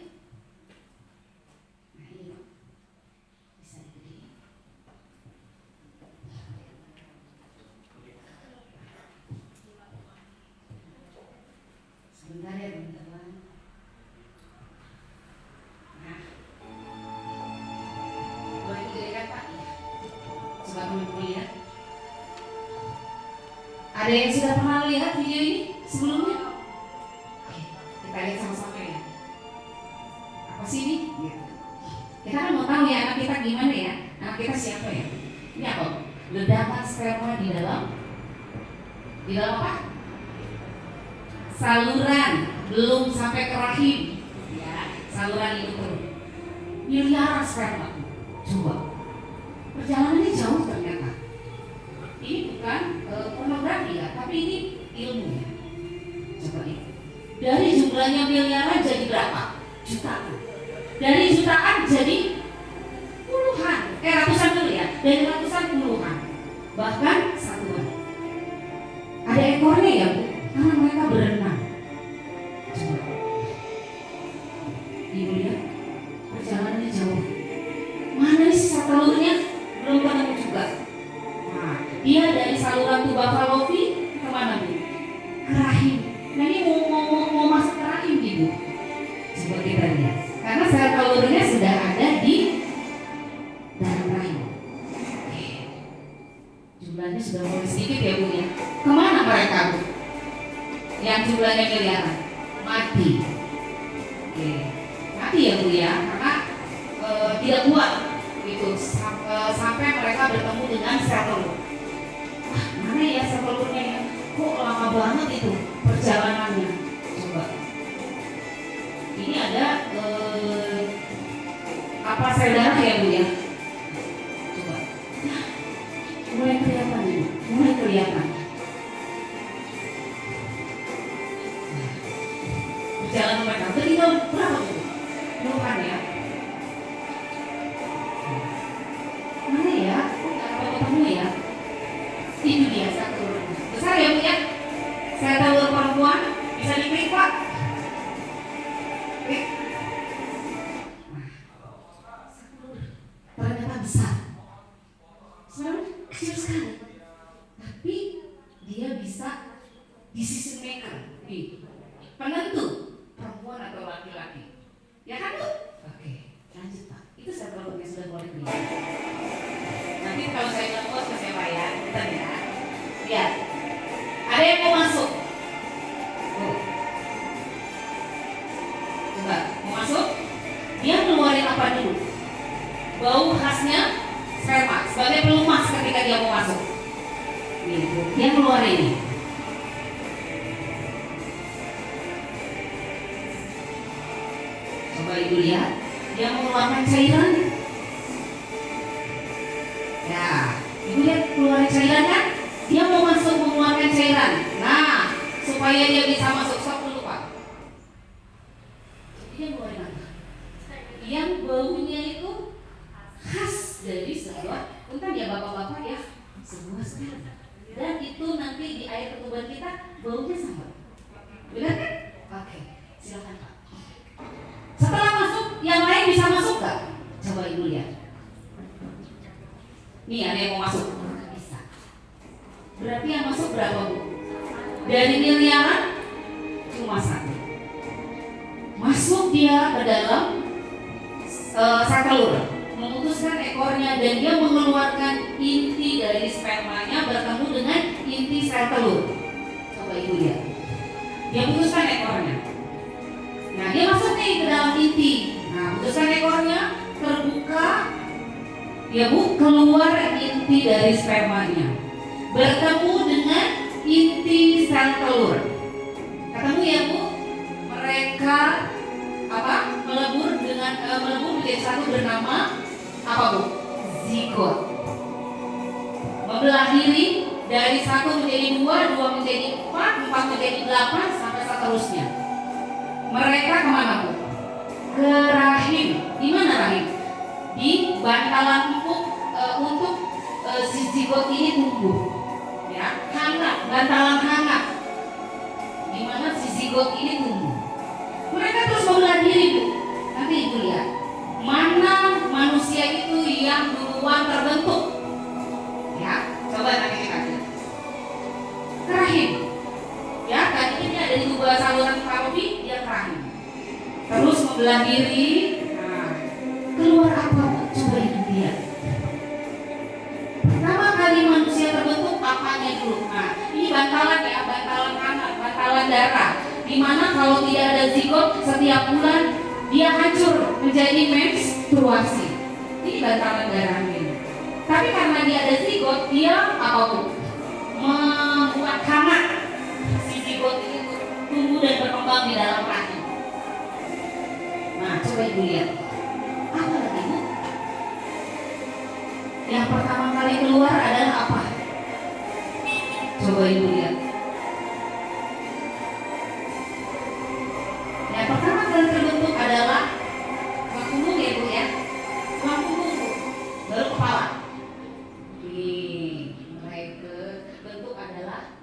Speaker 6: Nah ini Pak, bisa digedein. Sebentar ya teman-teman. Nah, boleh digedekan Pak ya. Coba teman-teman lihat. Ada yang sudah pernah lihat video ini sebelumnya? Oke, kita lihat sama-sama ya. Apa sih ini? Kita kan mau tahu ya anak kita gimana ya. Anak kita siapa ya? Ini apa? Ledakan sperma di dalam apa? saluran, belum sampai ke rahim, ya, saluran itu miliaran sperma. Coba, perjalanannya jauh ternyata. Ini bukan pornografi ya, tapi ini ilmu ya. Coba ini. Dari jumlahnya miliaran jadi berapa? Jutaan. Dari jutaan jadi puluhan, ratusan dulu ya. Dari ratusan puluhan, bahkan satuan. Ada ekornya ya, Bu, karena mereka berenang. Coba. Ibu lihat, perjalanannya jauh. Mana sisa telurnya? Belum ketemu juga. Nah, dia dari saluran tuba Fallopi kemana, Bu? Ke rahim. Nah, ini mau masuk ke rahim, Ibu. Coba kita lihat. Karena sel telurnya sudah ada di dalam rahim. Oke. Jumlahnya sudah mulai sedikit ya, Bu ya. Kemana mereka, Bu? Yang jumlahnya miliaran. Mati. Oke. Mati ya, Bu ya. Karena tidak kuat gitu sampai mereka bertemu dengan sel telur. Mana ya sel telurnya ya? Kok lama banget itu perjalanannya? Coba. Ini ada apa sel darah ya, Bu ya? Coba. Nah, mulai kelihatan ini, mulai kelihatan. Perjalanan mereka tinggal berapa Bu? Puluhan ya. Mana ya? Nggak ketemu ya? Ini dia sel telur. Besar ya, Bu ya? Sel telur perempuan bisa diklik, Pak. Klik. Nah, sel telur ternyata besar. Sebenarnya kecil sekali. Tapi dia bisa decision maker. Nih, penentu perempuan atau laki-laki. Ya kan, Bu? Oke, lanjut Pak. Itu sel telurnya sudah mulai kelihatan. Nanti kalau saya nggak puas saya bayar, bentar ya. Lihat, ada yang mau masuk. Coba, mau masuk? Dia ngeluarin apa dulu? Bau khasnya sperma sebagai pelumas ketika dia mau masuk. Nih, dia ngeluarin ini. Coba Ibu lihat, dia mengeluarkan cairan. Ya, Ibu lihat keluaran cairan kan? Dia mau masuk mengeluarkan cairan. Nah, supaya dia bisa masuk, stop dulu Pak. Dia ngeluarin apa? Yang baunya itu khas dari sebuah, punten ya bapak-bapak ya, sebuah sperma. Dan itu nanti di air ketuban kita baunya sama. Benar kan? Oke, silakan Pak. Setelah masuk, yang lain bisa masuk nggak? Coba Ibu lihat. Nih ada yang mau masuk. Bisa. Berarti yang masuk berapa, Bu? Dari miliaran cuma satu. Masuk dia ke dalam sel telur, memutuskan ekornya dan dia mengeluarkan inti dari spermanya bertemu dengan inti sel telur. Coba Ibu lihat. Dia putuskan ekornya. Nah, dia masuk nih ke dalam inti. Nah, putuskan ekornya terbuka. Ya Bu, keluar inti dari spermanya, bertemu dengan inti sel telur. Ketemu ya Bu, mereka melebur menjadi satu bernama apa Bu? Zigot. Membelah diri dari 1 menjadi 2, 2 menjadi 4, 4 menjadi 8 sampai seterusnya. Mereka kemana Bu? Ke rahim. Di mana rahim? Di bantalan empuk untuk si zigot ini tumbuh, ya, hangat, bantalan hangat, di mana si zigot ini tumbuh. Mereka terus membelah diri Bu. Nanti Ibu lihat mana manusia itu yang duluan terbentuk, ya. Coba nanti kita lihat ke rahim, ya. Tadi ini ada di dua saluran Fallopi, dia ke rahim, terus membelah diri. Keluar apa? Coba Ibu lihat. Pertama kali manusia terbentuk apanya dulu? Nah, ini bantalan ya, bantalan hangat, bantalan darah. Dimana kalau tidak ada zigot setiap bulan dia hancur menjadi menstruasi. Ini bantalan darahnya. Tapi karena dia ada zigot, dia apa tuh? Membuat hangat si zigot ini tumbuh dan berkembang di dalam rahim. Nah, coba ibu lihat. Apa lagi bu? Yang pertama kali keluar adalah apa? Coba ibu lihat. Yang pertama kali terbentuk adalah tulang punggung ya bu ya. Tulang punggung bu. Baru kepala. Nih, mulai ke bentuk adalah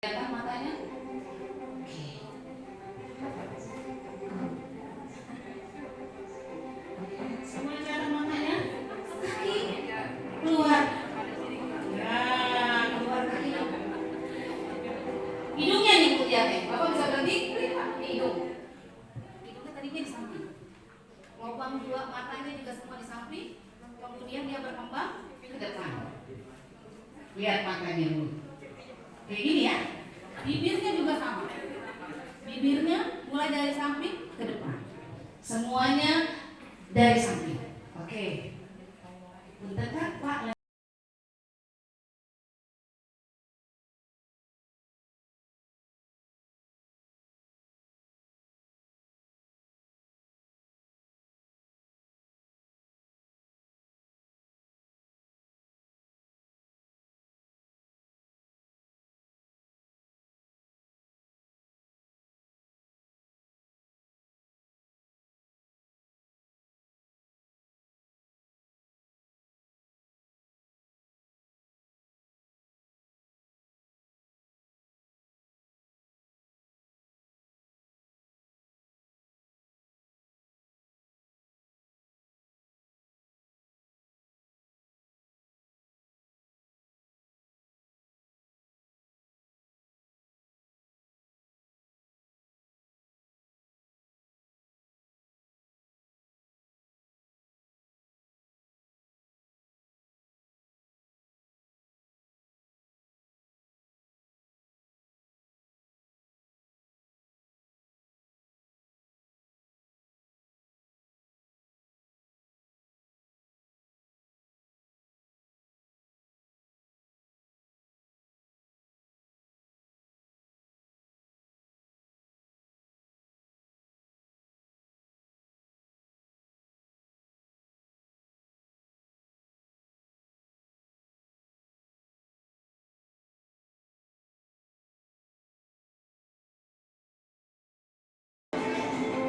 Speaker 6: kelihatan matanya. Oke. Semua kelihatan matanya. Kaki keluar. Ya, keluar kaki. Hidungnya nih bu ya, bapak bisa berhenti? Ini hidung. Hidungnya tadinya di samping. Lubang dua matanya juga semua di samping. Kemudian dia berkembang ke depan. Lihat matanya dulu. Kayak gini ya. Bibirnya juga sama. Bibirnya mulai dari samping ke depan. Semuanya dari samping. Oke. Bentar Pak.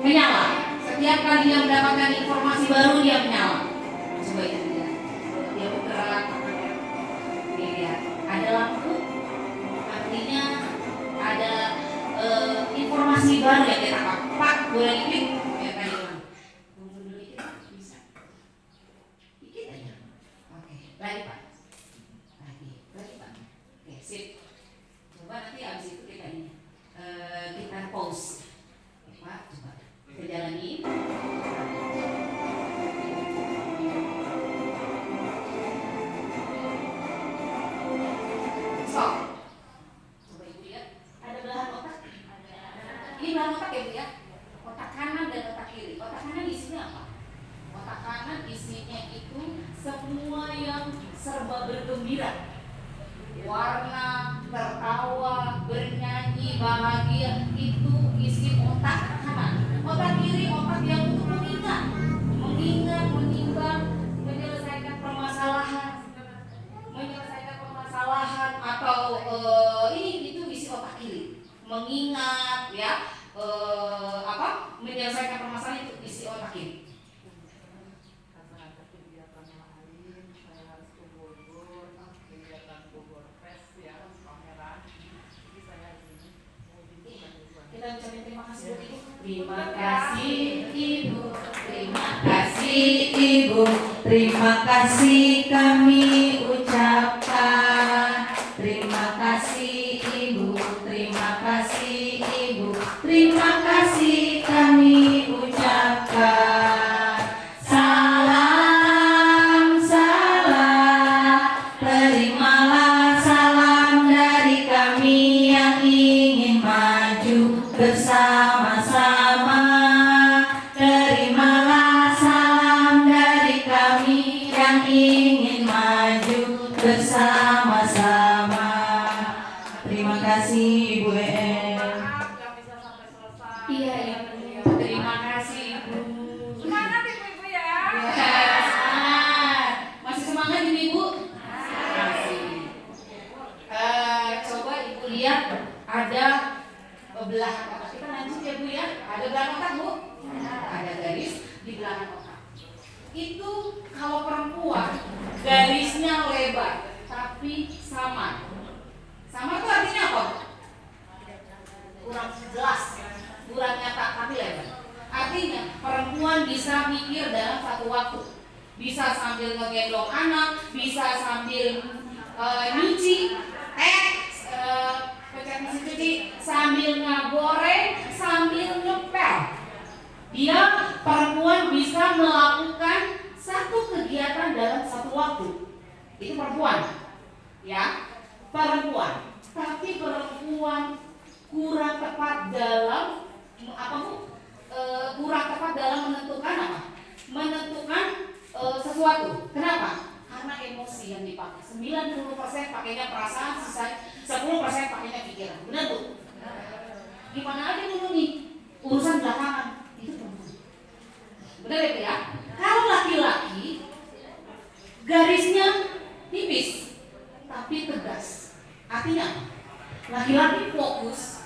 Speaker 6: menyala. Setiap kali dia mendapatkan informasi baru dia menyala. Coba itu dia. Dia bergerak. Oke, lihat. Ada lampu. Artinya ada informasi baru yang kita dapat. Pak, boleh dikit? Ya tadi Bang. Tunggu dulu dikit, bisa. Dikit aja. Oke, lagi Pak. Lagi Pak. Oke, sip. Coba nanti abis itu kita ini kita pause. Pak, coba kita jalani. Stop. Coba Ibu lihat, ada belahan otak. Ini belahan otak ya Bu ya. Otak kanan dan otak kiri. Otak kanan isinya apa? Otak kanan isinya itu semua yang serba bergembira. Warna, tertawa, bernyanyi, bahagia, itu isi otak kanan. Otak kiri otak yang untuk mengingat, menimbang, menyelesaikan permasalahan atau ini itu isi otak kiri. Mengingat ya, menyelesaikan permasalahan itu isi otak kiri. Kita ucapin terima kasih buat Ibu. Terima kasih Ibu, terima kasih Ibu, terima kasih kami ucapkan. Terima kasih Ibu, terima kasih Ibu, terima kasih kami ucapkan. Salam, salam, terimalah salam dari kami yang ingin maju bersama-sama. Terimalah salam dari kami yang ingin maju bersama-sama. Terima kasih Ibu EM. Iya, iya. Terima kasih Ibu.
Speaker 8: Semangat Ibu ya.
Speaker 6: Ya, semangat. Masih semangat ini Ibu? Masih. Coba Ibu lihat ada belahan otak. Kita lanjut ya Bu ya. Ada belahan otak Bu? Ada garis di belahan otak. Itu kalau perempuan garisnya lebar tapi samar. Samar itu artinya apa? Kurang jelas, kurang nyata tapi lebar. Artinya perempuan bisa mikir dalam satu waktu. Bisa sambil ngegendong anak, bisa sambil nyuci, pencet mesin cuci, sambil ngegoreng, sambil ngepel. Dia perempuan bisa melakukan satu kegiatan dalam satu waktu. Itu perempuan, ya, perempuan. Tapi perempuan kurang tepat dalam apa Bu? Kurang tepat dalam menentukan apa? Menentukan sesuatu. Kenapa? Karena emosi yang dipakai. 90% pakainya perasaan, sisa 10% pakainya pikiran. Benar Bu? Gimana aja dulu nih urusan belakangan itu perempuan. Benar ya Bu ya? Kalau laki-laki garisnya tipis tapi tegas. Artinya laki-laki fokus,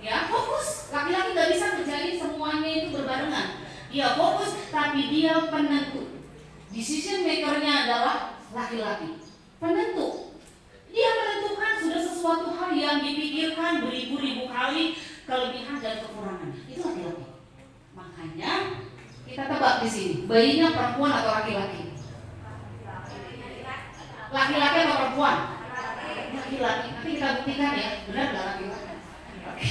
Speaker 6: ya fokus. Laki-laki nggak bisa ngerjain semuanya itu berbarengan. Dia fokus tapi dia penentu. Decision makernya adalah laki-laki. Penentu. Dia menentukan sudah sesuatu hal yang dipikirkan beribu-ribu kali, kelebihan dan kekurangan. Itu laki-laki. Makanya kita tebak di sini, bayinya perempuan atau laki-laki? Laki-laki atau perempuan? Laki-laki. Nanti kita buktikan ya, benar nggak laki-laki? Oke.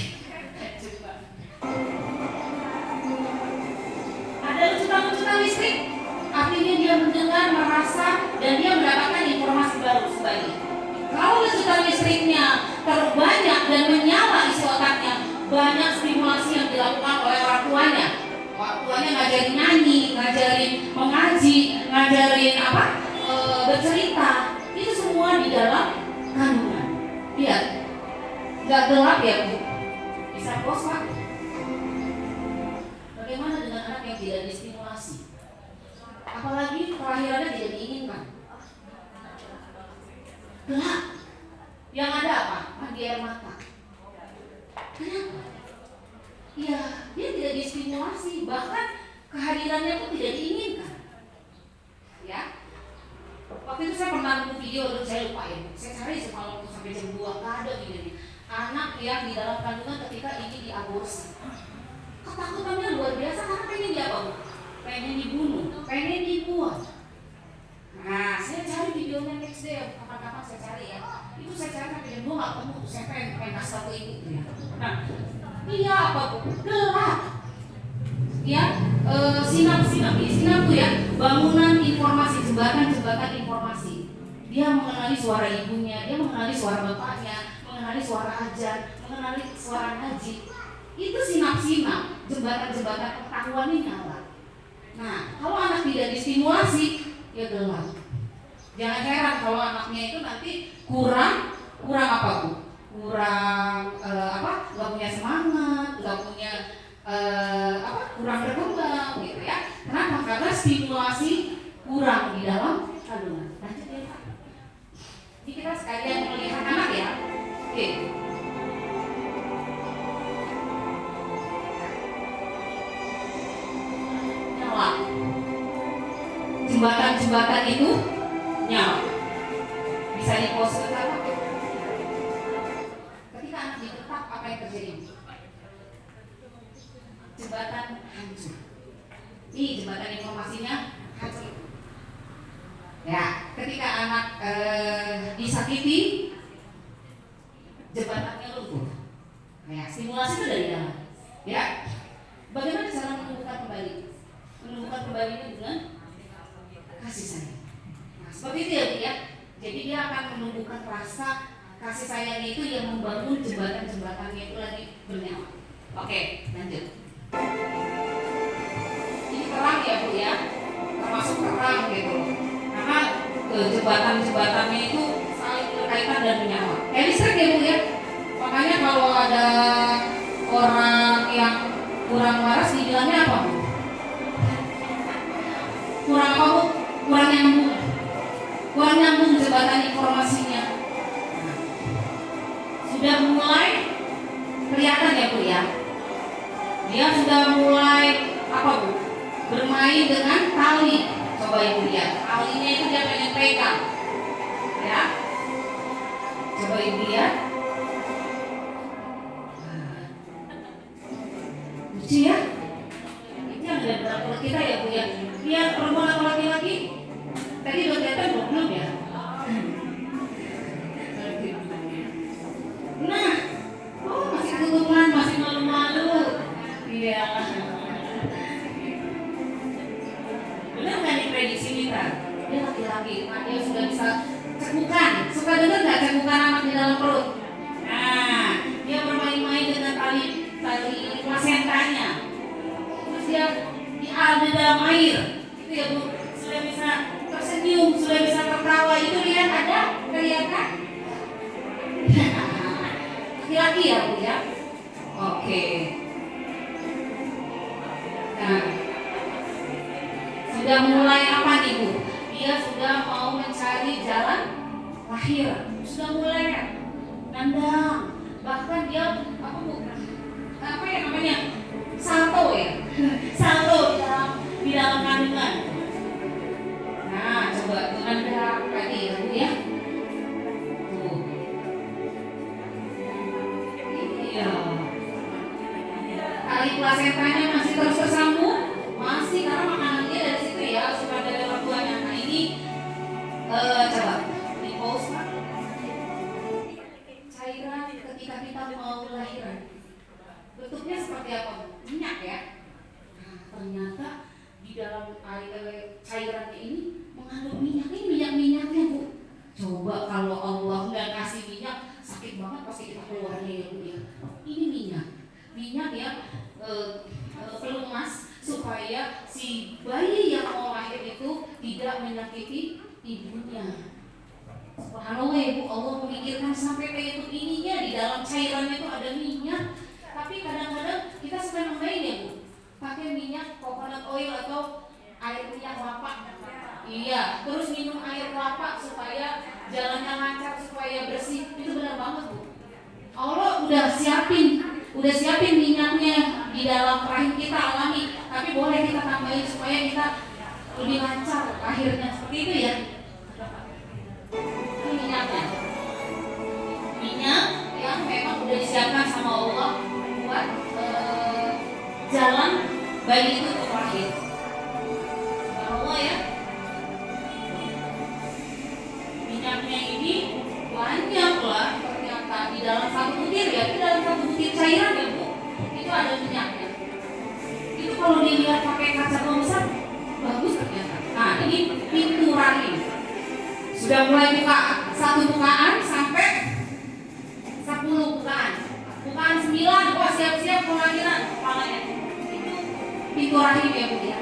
Speaker 6: Ada lucutan-lucutan listrik. Artinya dia mendengar, merasa, dan dia mendapatkan informasi baru sebaliknya. Kalau letusan listriknya terlalu banyak dan menyala isi otaknya, banyak stimulasi yang dilakukan oleh orang tuanya. Orang tuanya ngajarin nyanyi, ngajarin mengaji, ngajarin bercerita. Itu semua di dalam kandungan. Lihat, nggak gelap ya Bu? Bisa pos Pak? Bagaimana dengan anak yang tidak distimulasi? Apalagi kelahirannya tidak diinginkan. Gelap. Yang ada apa? Mandi air mata. Kenapa? Ya dia tidak distimulasi, bahkan kehadirannya pun tidak diinginkan. Ya, waktu itu saya pernah nonton video, saya lupa ya, saya cari semalam sampai jam 2, nggak ada videonya. Anak yang di dalam kandungan ketika ingin diaborsi, ketakutannya luar biasa karena pengen dia apa? Pengen dibunuh, pengen dibuang. Nah, saya cari videonya next day, kapan-kapan saya cari ya. Itu saya cari sampai jam 2 nggak ketemu, saya pengen kasih tahu ibu. Nah, dia apa bu? Gelap. Ya, sinap tuh ya, bangunan informasi, jembatan informasi. Dia mengenali suara ibunya, dia mengenali suara bapaknya, mengenali suara ajar, mengenali suara haji. Itu sinap, jembatan pengetahuan ini nyala. Nah, kalau anak tidak distimulasi, ya gelap. Jangan heran kalau anaknya itu nanti kurang apa bu? Kurang nggak punya semangat, nggak punya kurang berkembang gitu ya. Kenapa? Karena stimulasi kurang di dalam kandungan. Lanjut ya Pak. Ini kita sekalian melihat anak ya. Oke. Nyala. Jembatan itu nyala. Bisa di-pause sebentar Pak. Ketika anak diketak, apa yang terjadi? Jembatan hancur. Ini jembatan informasinya hancur. Ya, ketika anak disakiti, jembatannya lumpuh. Ya, stimulasi itu dari dalam. Ya, bagaimana cara menumbuhkan kembali? Menumbuhkan kembali itu dengan kasih sayang. Nah, seperti itu ya, Bu ya. Jadi dia akan menumbuhkan rasa kasih sayangnya itu yang membangun jembatan-jembatannya itu lagi bernyawa. Oke, lanjut. Ini terang ya Bu ya, termasuk terang gitu, karena jembatan-jembatannya itu saling berkaitan dan menyala. Kayak listrik ya Bu ya. Makanya kalau ada orang yang kurang waras dibilangnya apa Bu? Kurang apa Bu? Kurang nyambung jembatan informasinya. Sudah mulai kelihatan ya Bu ya. Dia sudah mulai apa Bu? Bermain dengan tali. Coba Ibu lihat. Talinya itu dia pengen pegang. Ya. Coba Ibu lihat. Lucu ya? Ini yang ada dalam perut kita ya Bu ya. Lihat perempuan atau laki-laki. Tadi udah kelihatan belum ya? Nah, oh masih ketutupan, masih malu-malu. Iya. Benar nggak diprediksi Mita? Dia laki-laki, dia sudah bisa cekukan. Suka dengar nggak cekukan anak di dalam perut? Nah, dia bermain-main dengan tali plasentanya. Terus dia di dalam air. Itu ya Bu, sudah bisa tersenyum, sudah bisa tertawa. Itu lihat ada kelihatan? Laki-laki ya Bu ya. Oke. Nah, sudah mulai apa nih Bu? Dia sudah mau mencari jalan lahir, sudah mulai nandang. Bahkan dia apa Bu? Apa ya namanya? Salto ya, salto di dalam kandungan. Nah, coba nandang tadi ya Bu ya. Tuh. Iya. Tali plasentanya masih terus tersambung, masih karena makanannya dari situ ya, suka dari orang tuanya. Nah ini coba di pause Pak. Cairan ketika kita mau lahiran bentuknya seperti apa? Minyak ya. Nah, ternyata di dalam air cairannya ini mengandung minyak. Ini minyak-minyaknya Bu. Coba kalau Allah nggak kasih minyak, sakit banget pasti kita keluarnya ya Bu ya. Ini minyak yang pelumas supaya si bayi yang mau lahir itu tidak menyakiti ibunya. Subhanallah ya Bu, Allah memikirkan sampai kayak begininya, di dalam cairannya itu ada minyak. Tapi kadang-kadang kita suka nambahin ya Bu, pakai minyak coconut oil atau air minyak kelapa. Iya, terus minum air kelapa supaya jalannya lancar, supaya bersih. Itu benar banget Bu. Allah udah siapin minyaknya di dalam rahim kita alami, tapi boleh kita tambahin supaya kita lebih lancar akhirnya, seperti itu ya. Ini minyaknya, minyak yang memang udah disiapkan sama Allah buat jalan bayi itu untuk lahir. Allah ya, minyaknya ini banyak lah ternyata di dalam satu butir ya, di dalam satu butir cairan ya Bu, itu ada minyaknya. Itu kalau dilihat pakai kaca besar bagus ternyata. Nah ini pintu rahim, sudah mulai buka satu bukaan sampai 10 bukaan, bukaan 9, wah siap-siap kelahiran kepalanya. Itu pintu rahim ya Bu ya.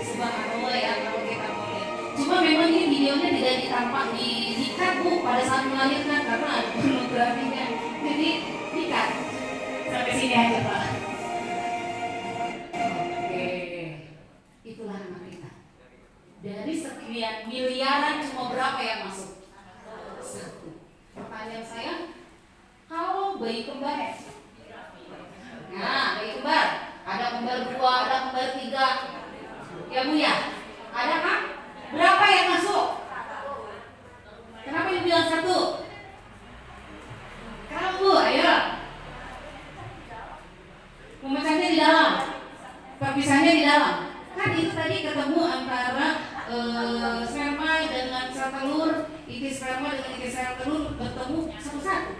Speaker 6: Subhanallah ya kalau kita mau lihat. Cuma memang ini videonya tidak ditampak diikat Bu pada saat melahirkan karena ada pornografinya. Jadi dikat sampai sini aja Pak. Oke, itulah anak kita. Dari sekian miliaran cuma berapa yang masuk? 1. Pertanyaan saya, kalau bayi kembar, nah bayi kembar, ada kembar 2, ada kembar 3, ya Bu ya, ada kan? Berapa yang masuk? Kenapa dibilang 1? Kenapa Bu? Ayo. Memecahnya di dalam, perpisahnya di dalam. Kan itu tadi ketemu antara sperma dengan sel telur, inti sperma dengan inti sel telur bertemu satu-satu.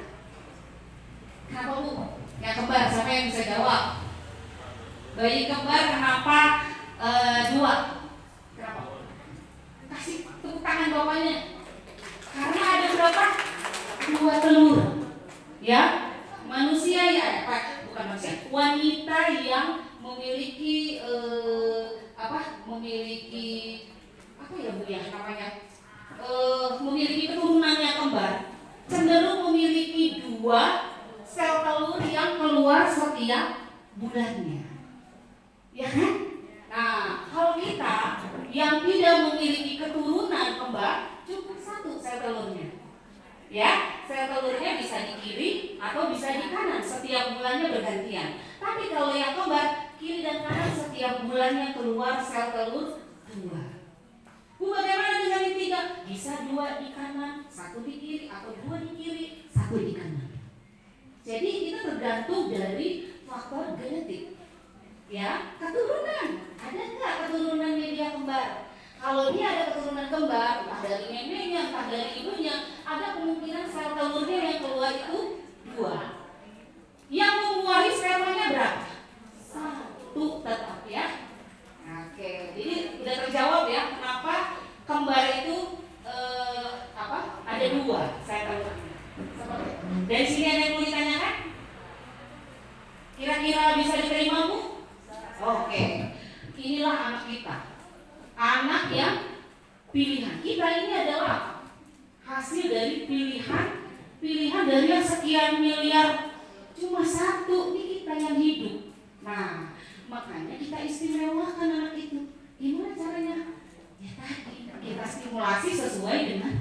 Speaker 6: Kenapa Bu? Ya kembar, siapa yang bisa jawab? Bayi kembar kenapa 2? Kenapa? Kasih tepuk tangan bapaknya. Karena ada berapa? 2 telur. Ya, manusia ya, bukan manusia, wanita yang memiliki apa ya Bu ya namanya, memiliki keturunannya kembar, cenderung memiliki 2 sel telur yang keluar setiap bulannya, ya kan? Nah, kalau kita yang tidak memiliki keturunan kembar, cukup 1 sel telurnya. Ya, sel telurnya bisa di kiri atau bisa di kanan, setiap bulannya bergantian. Tapi kalau yang kembar, kiri dan kanan setiap bulannya keluar sel telur 2. Bu, bagaimana dengan yang 3? Bisa 2 di kanan, 1 di kiri, atau 2 di kiri, 1 di kanan. Jadi kita tergantung dari faktor genetik. Ya, keturunan. Ada nggak keturunannya dia kembar? Kalau dia ada keturunan kembar, entah dari neneknya, entah dari ibunya, ada kemungkinan sel telurnya yang keluar itu 2. Yang membuahi spermanya berapa? 1 tetap ya. Oke, jadi udah terjawab ya kenapa kembar itu ada 2 sel telurnya. Dari sini ada yang mau ditanyakan? Kira-kira bisa diterima Bu? Oke, inilah anak kita. Anak yang pilihan kita ini adalah hasil dari pilihan dari yang sekian miliar, cuma 1 ini kita yang hidup. Nah, makanya kita istimewakan anak itu. Gimana caranya? Ya tadi kita stimulasi sesuai dengan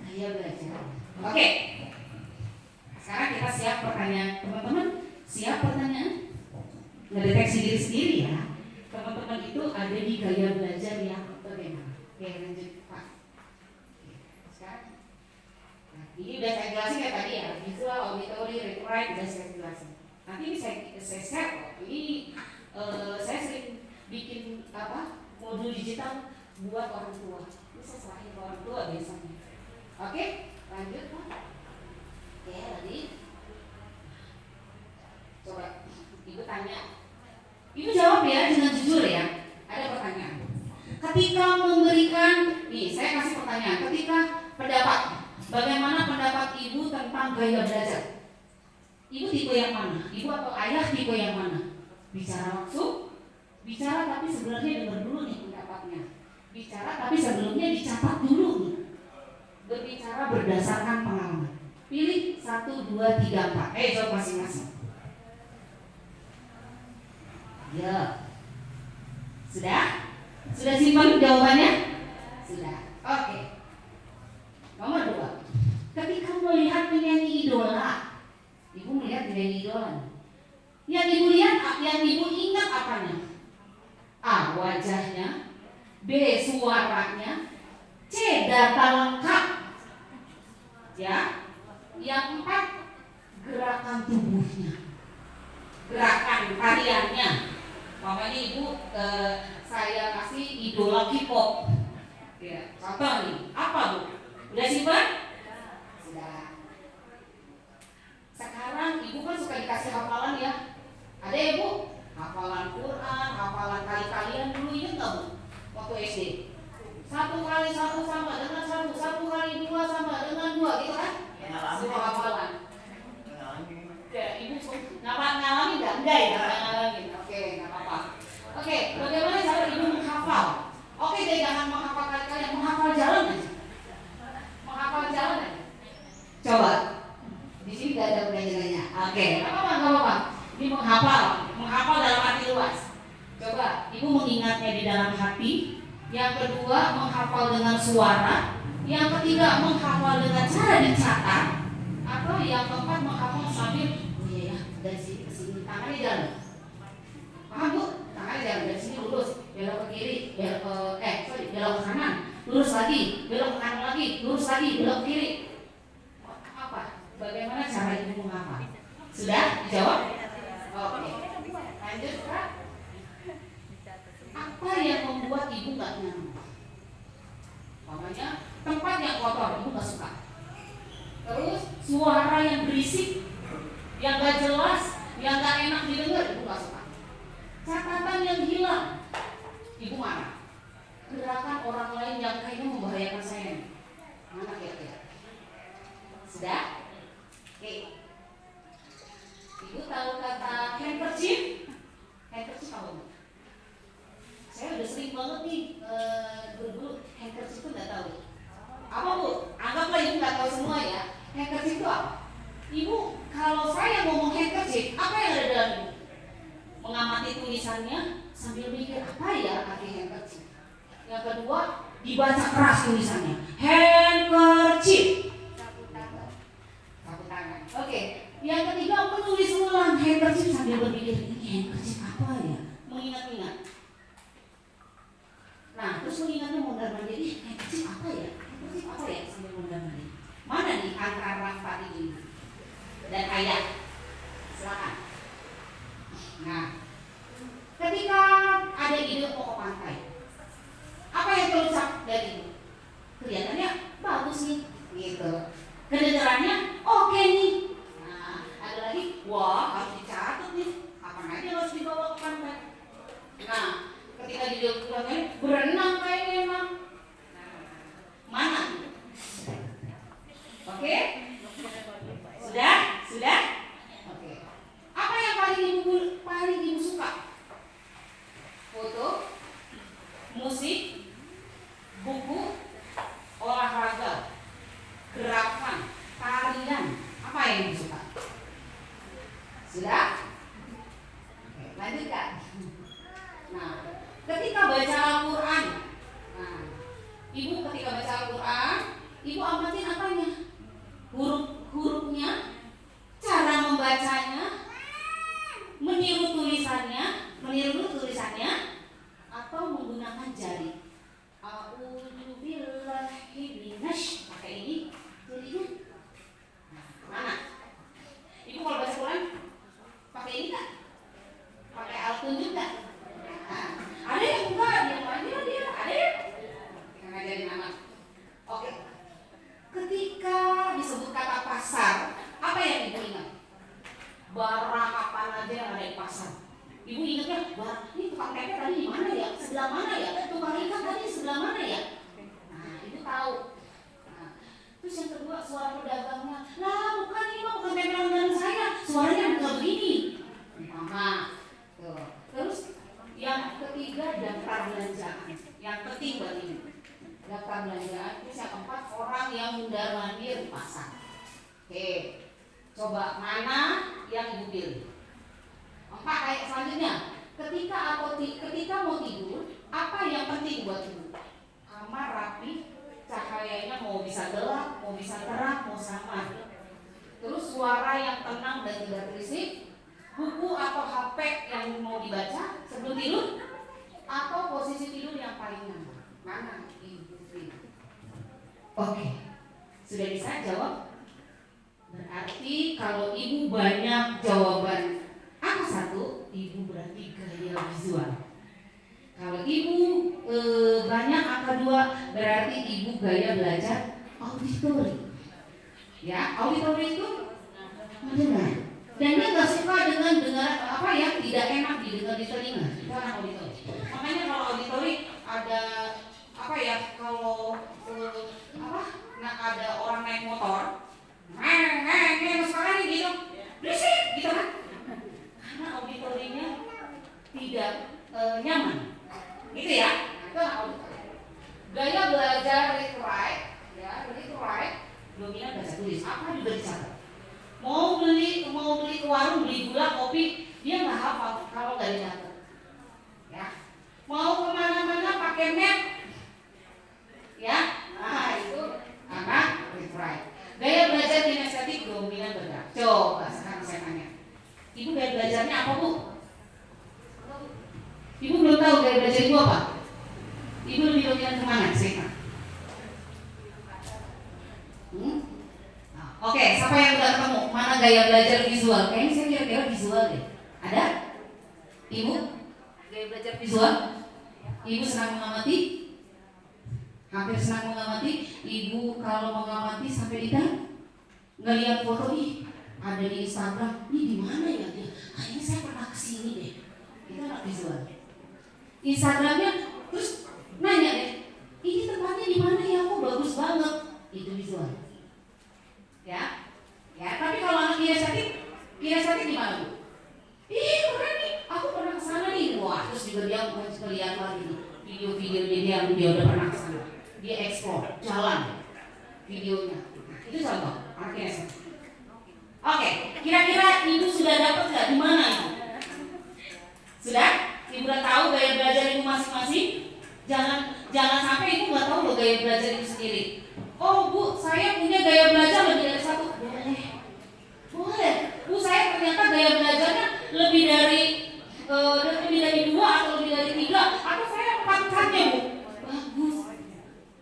Speaker 6: gaya belajar. Oke, sekarang kita siap pertanyaan teman-teman. Siap pertanyaan? Ngedeteksi diri sendiri ya. Teman-teman itu ada di gaya belajar yang bagaimana? Oke, lanjut Pak. Sekarang, nah, ini udah saya jelasin ya tadi ya, visual, auditory, retrograde udah saya jelasin. Nanti ini saya share kok. Ini saya sering bikin modul digital buat orang tua. Ini saya serahin ke orang tua biasanya. Oke, lanjut Pak. Oke, tadi coba Ibu tanya. Ibu jawab ya dengan jujur ya. Ada pertanyaan. Ketika memberikan, nih saya kasih pertanyaan. Ketika pendapat, bagaimana pendapat Ibu tentang gaya belajar? Ibu tipe yang mana? Ibu atau ayah tipe yang mana? Bicara langsung, bicara tapi sebenarnya dengar dulu nih pendapatnya. Bicara tapi sebelumnya dicatat dulu nih. Berbicara berdasarkan pengalaman. Pilih 1, 2, 3, 4. Jawab masing-masing. Ya. Sudah? Sudah simpan jawabannya? Sudah. Oke. Nomor 2. Ketika melihat penyanyi idola, Ibu melihat penyanyi idola. Yang ibu lihat, yang ibu ingat apanya? A. Wajahnya, B. Suaranya, C. Data lengkap. Ya. Yang 4, gerakan tubuhnya, gerakan tariannya. Makanya ibu saya kasih idola K-pop. Ya. Contoh nih, apa bu? Udah simpan? Sudah. Sekarang ibu kan suka dikasih hafalan ya. Ada ya bu? Hafalan Quran, hafalan kali-kalian dulu, ingat nggak bu? Waktu SD. 1 kali 1 sama dengan 1, 1 kali 2 sama dengan 2, gitu kan? Semua hafalan. Ya, ibu ngalamin nggak? Enggak ya, ngalamin. Oke, nggak apa-apa. Oke, bagaimana cara ibu menghafal? Oke deh, jangan menghafal kali-kalian, menghafal jalan aja. Menghafal jalan aja. Coba. Di sini nggak ada belajarnya. Oke, nggak apa-apa. Ini menghafal dalam arti luas. Coba, ibu mengingatnya di dalam hati. Yang kedua, menghafal dengan suara. Yang ketiga, menghafal dengan cara dicatat. Atau yang keempat, menghafal sambil ya, dari sini ke sini, tangannya jalan. Paham bu? Tangannya jalan dari sini lurus, belok ke kiri, belok ke kanan, lurus lagi, belok ke kanan lagi, lurus lagi, belok ke kiri. Apa? Bagaimana cara ibu menghafal? Sudah dijawab? Oke. Lanjut kak. Apa yang membuat ibu nggak nyaman? Makanya tempat yang kotor ibu nggak suka. Terus suara yang berisik, yang gak jelas, yang gak enak didengar, ibu gak suka. Catatan yang hilang, ibu marah. Gerakan orang lain yang kayaknya membahayakan saya. Mana kira-kira? Sudah? Oke. Ibu tahu kata handkerchief? Handkerchief apa bu? Saya udah sering banget nih dulu handkerchief itu nggak tahu. Apa bu? Anggaplah ibu nggak tahu semua ya. Handkerchief itu apa? Ibu, kalau saya ngomong handkerchief, apa yang ada dalam ibu? Mengamati tulisannya sambil mikir apa ya arti handkerchief. Yang kedua, dibaca keras tulisannya. Handkerchief. Sapu tangan. Oke. Yang ketiga, menulis ulang handkerchief sambil berpikir ini handkerchief apa ya? Mengingat-ingat. Nah, terus mengingatnya mondar-mandir, handkerchief apa ya? Handkerchief apa ya? Sambil mondar-mandir. Mana nih antara Pak ini dan ayat? Silakan. Nah, ketika ada ide pokok pantai, apa yang terucap dari itu? Kelihatannya bagus nih, gitu. Kedengarannya oke nih. Nah, ada lagi, wah harus dicatat nih. Apa aja harus dibawa ke pantai. Nah, ketika dilakukan berenang kayaknya emang. Mana? Oke? Sudah? Oke. Apa yang paling ibu suka? Foto, musik, buku, olahraga, gerakan, tarian. Apa yang ibu suka? Sudah? Oke, lanjutkan. Nah, ketika baca Al-Quran, ibu ketika baca Al-Quran, ibu amatin apanya? Huruf-hurufnya, cara membacanya, meniru tulisannya, atau menggunakan jari. A'udzubillahi minasy, pakai ini jadinya. Mana? Ibu kalau baca Quran pakai ini kan? Pakai alat tunjuk kan? Ada yang enggak, dia ada ya? Kita ngajarin anak. Oke. Ketika disebut kata pasar, apa yang ibu ingat? Barang apa aja yang ada di pasar. Ibu ingatnya, ini tukang tempe tadi di mana ya? Sebelah mana ya? Tukang ikan tadi sebelah mana ya? Nah, ibu tahu. Nah, terus yang kedua, suara pedagangnya. Lah, bukan ini mah bukan tempe langganan saya. Suaranya bukan begini. Tuh. Terus yang ketiga, daftar belanjaan. Yang penting buat ini. Daftar belanjaan. Terus yang keempat, orang yang mundar-mandir di pasar. Oke. Coba mana yang ibu pilih? 4 ayat selanjutnya. Ketika mau tidur, apa yang penting buat ibu? Kamar rapi, cahayanya mau bisa gelap, mau bisa terang, mau samar. Terus suara yang tenang dan tidak berisik. buku atau HP yang mau dibaca sebelum tidur, atau posisi tidur yang paling nyaman? Mana Ibu Tri? Oke, sudah bisa jawab? Berarti kalau Ibu banyak jawaban angka 1, Ibu berarti gaya visual. Kalau Ibu banyak angka 2, berarti Ibu gaya belajar auditori. Ya, auditori itu mendengar. Dan dia nggak suka dengan dengar apa yang tidak enak didengar di telinga. Itu anak auditori. Makanya kalau auditori ada apa ya? Kalau nah ada orang naik motor, sekarang ini gitu, berisik gitu kan? Karena auditorinya tidak nyaman, gitu ya. Itu anak auditori. Gaya belajar read write, ya read write, dominan baca tulis. Apa juga dicatat. Mau beli ke warung beli gula kopi, dia nggak hafal kalau nggak dicatat. Ya, mau kemana-mana pakai map, ya, nah itu anak read write. Gaya belajar kinestetik dominan bergerak. Coba sekarang saya tanya, Ibu gaya belajarnya apa Bu? Ibu belum tahu gaya belajar Ibu apa? Ibu lebih dominan kemana? Saya Oke, siapa yang udah ketemu? Mana gaya belajar visual? Kayaknya saya kira-kira visual deh. Ada? Ibu? Gaya belajar visual? Ibu senang mengamati? Hampir senang mengamati. Ibu kalau mengamati sampai detail? Ngeliat foto nih, ada di Instagram. Ini di mana ya dia? Kayaknya saya pernah kesini deh. Itu anak visual. Instagramnya terus nanya deh, ini tempatnya di mana ya? Kok bagus banget? Itu visual. Ya, tapi kalau anak kinestetik di mana Bu? Ih keren nih, aku pernah kesana nih. Wah, terus juga dia melihat lagi nih video-videonya dia udah pernah kesana. Dia explore, jalan videonya. Itu contoh anak kinestetik. Oke, kira-kira Ibu sudah dapat nggak di mana Ibu? Sudah? Ibu udah tahu gaya belajar Ibu masing-masing? Jangan sampai Ibu nggak tahu loh gaya belajar Ibu sendiri. Oh Bu, saya punya gaya belajar lebih dari 1. Boleh. Bu, saya ternyata gaya belajarnya lebih dari 2 atau lebih dari 3, atau saya 4 saja Bu. Bagus.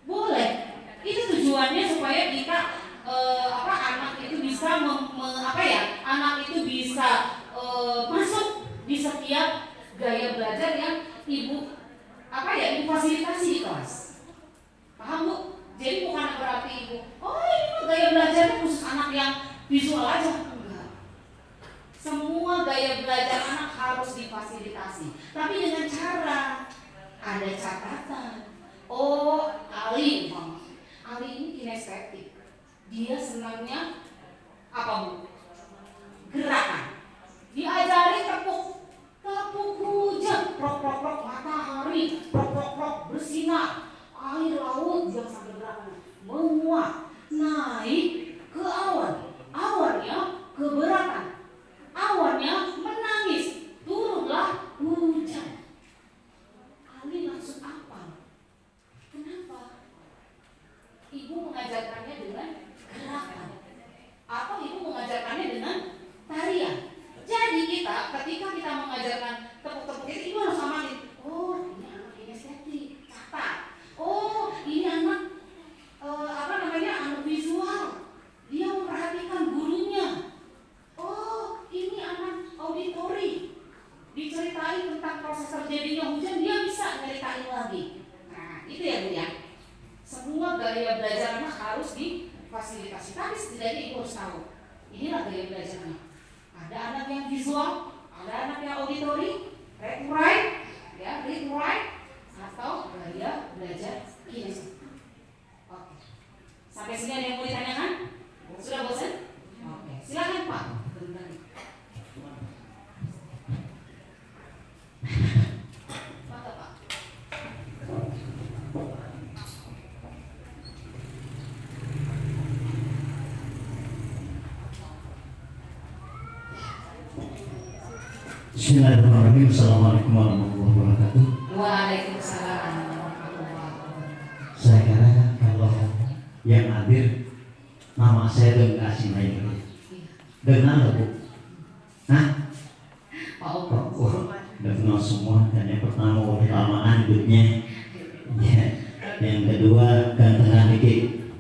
Speaker 6: Boleh. Itu tujuannya supaya kita anak itu bisa anak itu bisa masuk di setiap gaya belajar yang Ibu Ibu fasilitasi di kelas. Paham Bu? Jadi bukan berarti Ibu, oh ini gaya belajarnya khusus anak yang visual aja. Enggak. Semua gaya belajar anak harus difasilitasi. Tapi dengan cara ada catatan. Oh, Ali ini kinestetik. Dia senangnya apa Bu? Gerakan. Diajari tepuk hujan, prok matahari, prok bersinar. Air laut yang sampai berapa? Menguap, naik ke awan, awannya keberatan, awannya menangis, turunlah hujan. Ali maksud apa? Kenapa? Ibu mengajarkannya dengan gerakan, atau ibu mengajarkannya dengan tarian. Jadi ketika kita mengajarkan tepuk-tepuk itu, ibu harus amatin. Oh, ini anak kinestetik, catat. Oh, ini anak anak visual. Dia memperhatikan gurunya. Oh, ini anak auditori. Diceritain tentang proses terjadinya hujan, dia bisa ceritain lagi. Nah, itu ya Bu ya. Semua gaya belajar anak harus difasilitasi. Tapi setidaknya ibu harus tahu. Inilah gaya belajarnya. Ada anak yang visual, ada anak yang auditori, read write, atau gaya belajar kinestetik. Oke. Sampai sini ada yang mau ditanyakan? Sudah bosan? Oke. Silakan Pak. Pak.
Speaker 9: Bismillahirrahmanirrahim. Assalamualaikum warahmatullahi wabarakatuh.
Speaker 6: Waalaikumsalam warahmatullahi wabarakatuh.
Speaker 9: Saya kira kalau yang hadir nama saya belum kasih lagi. Dengar nggak Bu? Nah, dangdutnya. Ya. Yang kedua gantengan dikit.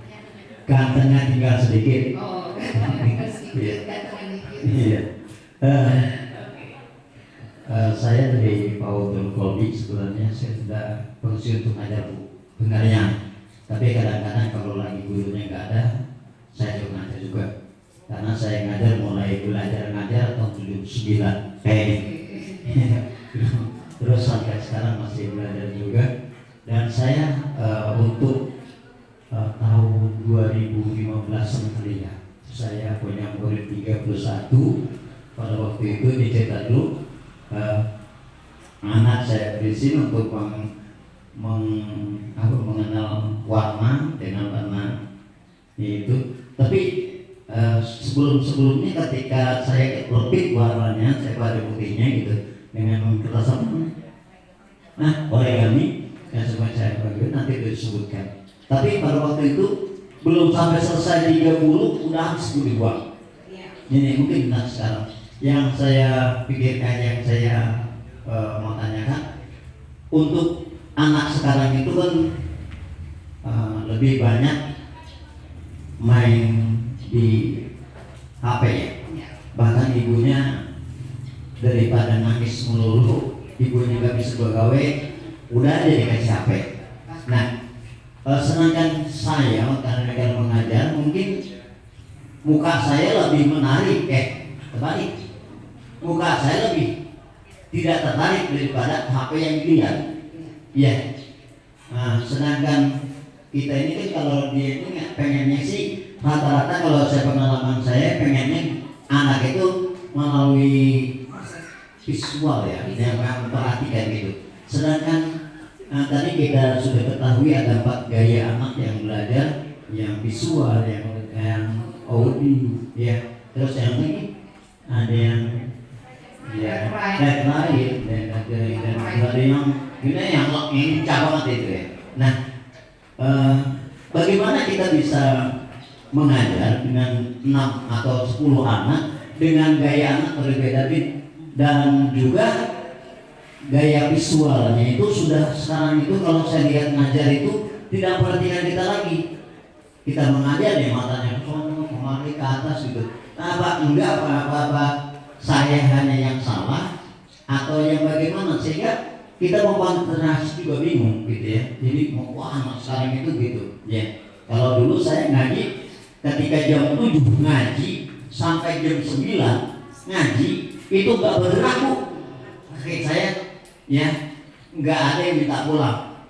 Speaker 9: Gantengnya tinggal sedikit.
Speaker 6: Oh, gantengan sedikit, gantengan dikit.
Speaker 9: Iya. Saya dari Paudul Kolbi, sebenarnya saya sudah fungsi untuk ngajar Bu, benarnya. Tapi kadang-kadang kalau lagi gurunya nggak ada, saya juga ngajar juga. Karena saya ngajar mulai belajar ngajar tahun 79. Terus sampai sekarang masih belajar juga. Dan saya untuk tahun 2015 sebenarnya saya punya murid 31. Pada waktu itu dicetak dulu. Anak saya berisi untuk mengenal warna dengan warna itu. Tapi sebelumnya ketika saya lepit warnanya, saya pada putihnya gitu dengan kertas apa? Nah, origami yang semua saya bagi nanti itu disebutkan. Tapi pada waktu itu belum sampai selesai 30 udah habis dibuang. Ini mungkin benar sekarang. Yang saya pikirkan, yang saya mau tanyakan, untuk anak sekarang itu kan lebih banyak main di HP ya. Bahkan ibunya daripada nangis melulu, ibunya nggak bisa begawe, udah aja dikasih HP. Nah, sedangkan saya karena mengajar mungkin muka saya lebih menarik, terbalik. Muka saya lebih tidak tertarik daripada HP yang dilihat. Iya. Nah, sedangkan kita ini kan kalau dia itu pengennya sih rata-rata, kalau saya pengalaman saya pengennya anak itu melalui visual ya, yang memperhatikan gitu. Sedangkan tadi kita sudah ketahui ada 4 gaya anak yang belajar, yang visual, yang audio, ya. Terus yang ini ada yang ya lain dan ada yang ini cabang itu ya. Nah, bagaimana kita bisa mengajar dengan 6 atau 10 anak dengan gaya anak berbeda, dan juga gaya visualnya itu sudah sekarang itu kalau saya lihat ngajar itu tidak perhatikan kita lagi. Kita mengajar ya matanya ke sono, kemari ke atas gitu. Enggak apa-apa. Saya hanya yang salah atau yang bagaimana, sehingga kita mau konsentrasi juga bingung gitu ya. Jadi anak sekarang itu gitu ya. Kalau dulu saya ngaji ketika jam 7 ngaji sampai jam 9 ngaji itu gak bergerak Bu. Kayak saya ya nggak ada yang minta pulang.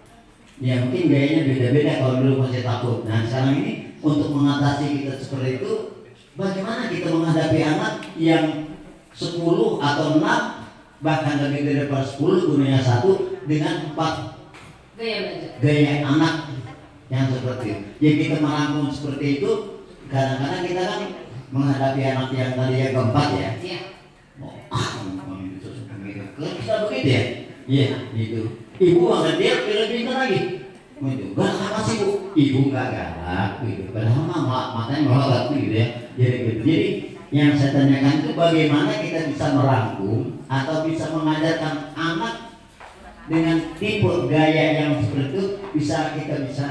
Speaker 9: Ya mungkin gayanya beda-beda, kalau dulu masih takut. Nah sekarang ini untuk mengatasi kita seperti itu, bagaimana kita menghadapi anak yang 10 atau 6 bahkan lebih daripada 10 dunia 1 dengan 4 gaya anak yang seperti itu. Jadi kita merangkum seperti itu. Kadang-kadang kita kan menghadapi anak yang tadi yang keempat ya. Bisa begitu ya? Iya, gitu. Ibu akan dia lebih pintar lagi. Galak apa sih Bu? Ibu nggak galak gitu. Padahal matanya melorot gitu ya. Jadi gitu. Jadi yang saya tanyakan itu bagaimana kita bisa merangkum atau bisa mengajarkan anak dengan tipe gaya yang seperti itu, kita bisa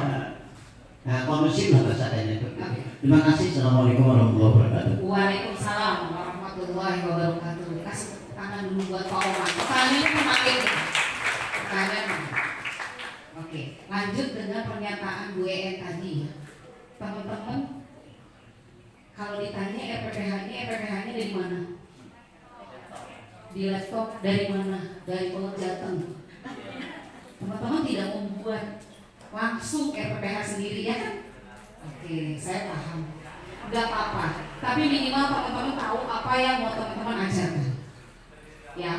Speaker 9: kondusif lah bahasanya itu. Terima kasih. Assalamualaikum warahmatullahi wabarakatuh.
Speaker 6: Waalaikumsalam warahmatullahi wabarakatuh. Kasih tangan dulu buat Pak Oman. Pertanyaannya semakin pertanyaan. Oke, lanjut dengan pernyataan Bu EN tadi. Teman-teman, kalau ditanya RPPH-nya dari mana? Di laptop dari mana? Dari Pulau Jateng. Teman-teman tidak membuat langsung RPPH sendiri ya kan? Oke, saya paham. Gak apa-apa, tapi minimal teman-teman tahu apa yang mau teman-teman ajarkan. Ya,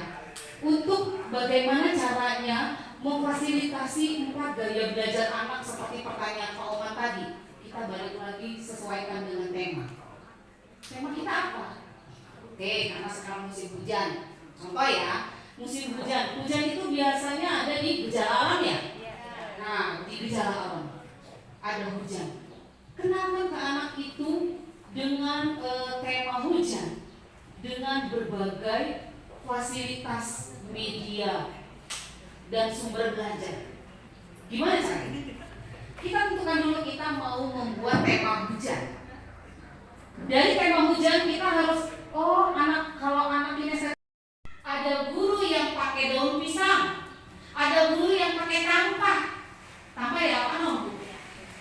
Speaker 6: untuk bagaimana caranya memfasilitasi 4 gaya belajar anak seperti pertanyaan Pak Oman tadi, kita balik lagi sesuaikan dengan tema. Tema kita apa? Oke, karena sekarang musim hujan. Contoh ya, musim hujan. Hujan itu biasanya ada di gejala alam ya. Nah, di gejala alam ada hujan. Kenapa ke anak itu dengan tema hujan, dengan berbagai fasilitas media, dan sumber belajar. Gimana caranya? Kita tentukan dulu kita mau membuat tema hujan. Dari tema hujan kita harus, kalau anak ini ada guru yang pakai daun pisang, ada guru yang pakai tampah ya apa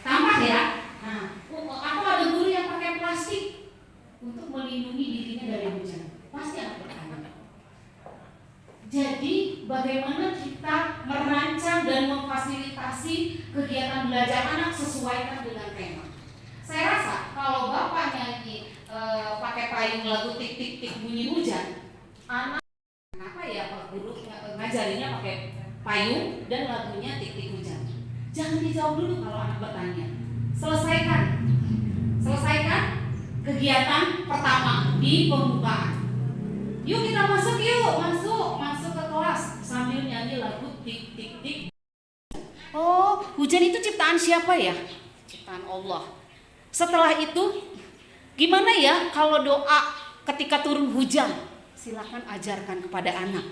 Speaker 6: tampah ya. Nah, atau ada guru yang pakai plastik untuk melindungi dirinya dari hujan. Pasti anak bertanya. Jadi bagaimana kita merancang dan memfasilitasi kegiatan belajar anak sesuaikan dengan tema. Saya rasa kalau bapak nyanyi pakai payung lagu tik tik tik bunyi hujan, anak kenapa ya Pak Guru ngajarinya pakai payung dan lagunya tik tik hujan? Jangan dijawab dulu kalau anak bertanya. Selesaikan kegiatan pertama di pembukaan. Yuk kita masuk ke kelas sambil nyanyi lagu tik tik tik. Oh, hujan itu ciptaan siapa ya? Ciptaan Allah. Setelah itu, gimana ya kalau doa ketika turun hujan? Silakan ajarkan kepada anak.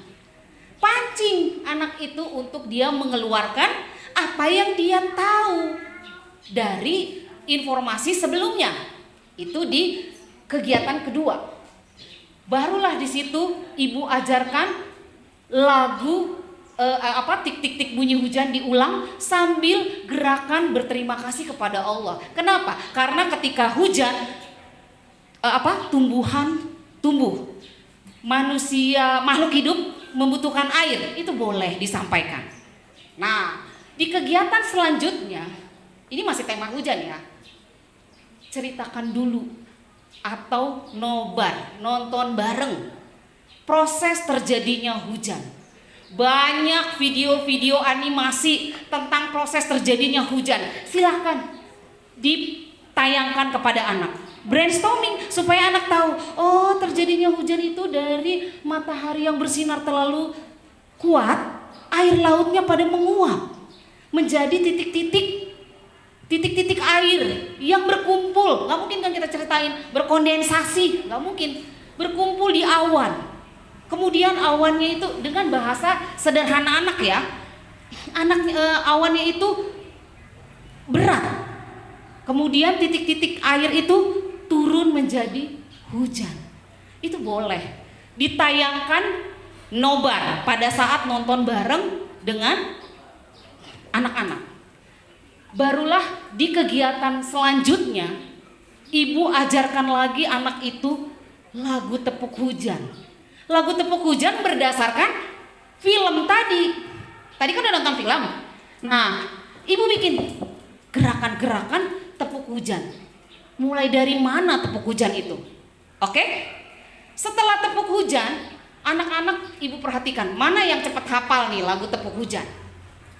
Speaker 6: Pancing anak itu untuk dia mengeluarkan apa yang dia tahu dari informasi sebelumnya. Itu di kegiatan kedua. Barulah di situ ibu ajarkan lagu tik tik tik bunyi hujan diulang sambil gerakan berterima kasih kepada Allah. Kenapa? Karena ketika hujan tumbuhan tumbuh. Manusia, makhluk hidup membutuhkan air, itu boleh disampaikan. Nah, di kegiatan selanjutnya, ini masih tema hujan ya. Ceritakan dulu atau nobar, nonton bareng proses terjadinya hujan. Banyak video-video animasi tentang proses terjadinya hujan. Silahkan ditayangkan kepada anak. Brainstorming supaya anak tahu, terjadinya hujan itu dari matahari yang bersinar terlalu kuat, air lautnya pada menguap menjadi titik-titik air yang berkumpul. Gak mungkin kan kita ceritain berkondensasi, gak mungkin. Berkumpul di awan. Kemudian awannya itu dengan bahasa sederhana anak ya, awannya itu berat. Kemudian titik-titik air itu turun menjadi hujan. Itu boleh ditayangkan nobar pada saat nonton bareng dengan anak-anak. Barulah di kegiatan selanjutnya ibu ajarkan lagi anak itu lagu tepuk hujan. Lagu tepuk hujan berdasarkan film tadi. Tadi kan udah nonton film. Nah, ibu bikin gerakan-gerakan tepuk hujan. Mulai dari mana tepuk hujan itu? Oke? Setelah tepuk hujan, anak-anak ibu perhatikan mana yang cepat hafal nih lagu tepuk hujan.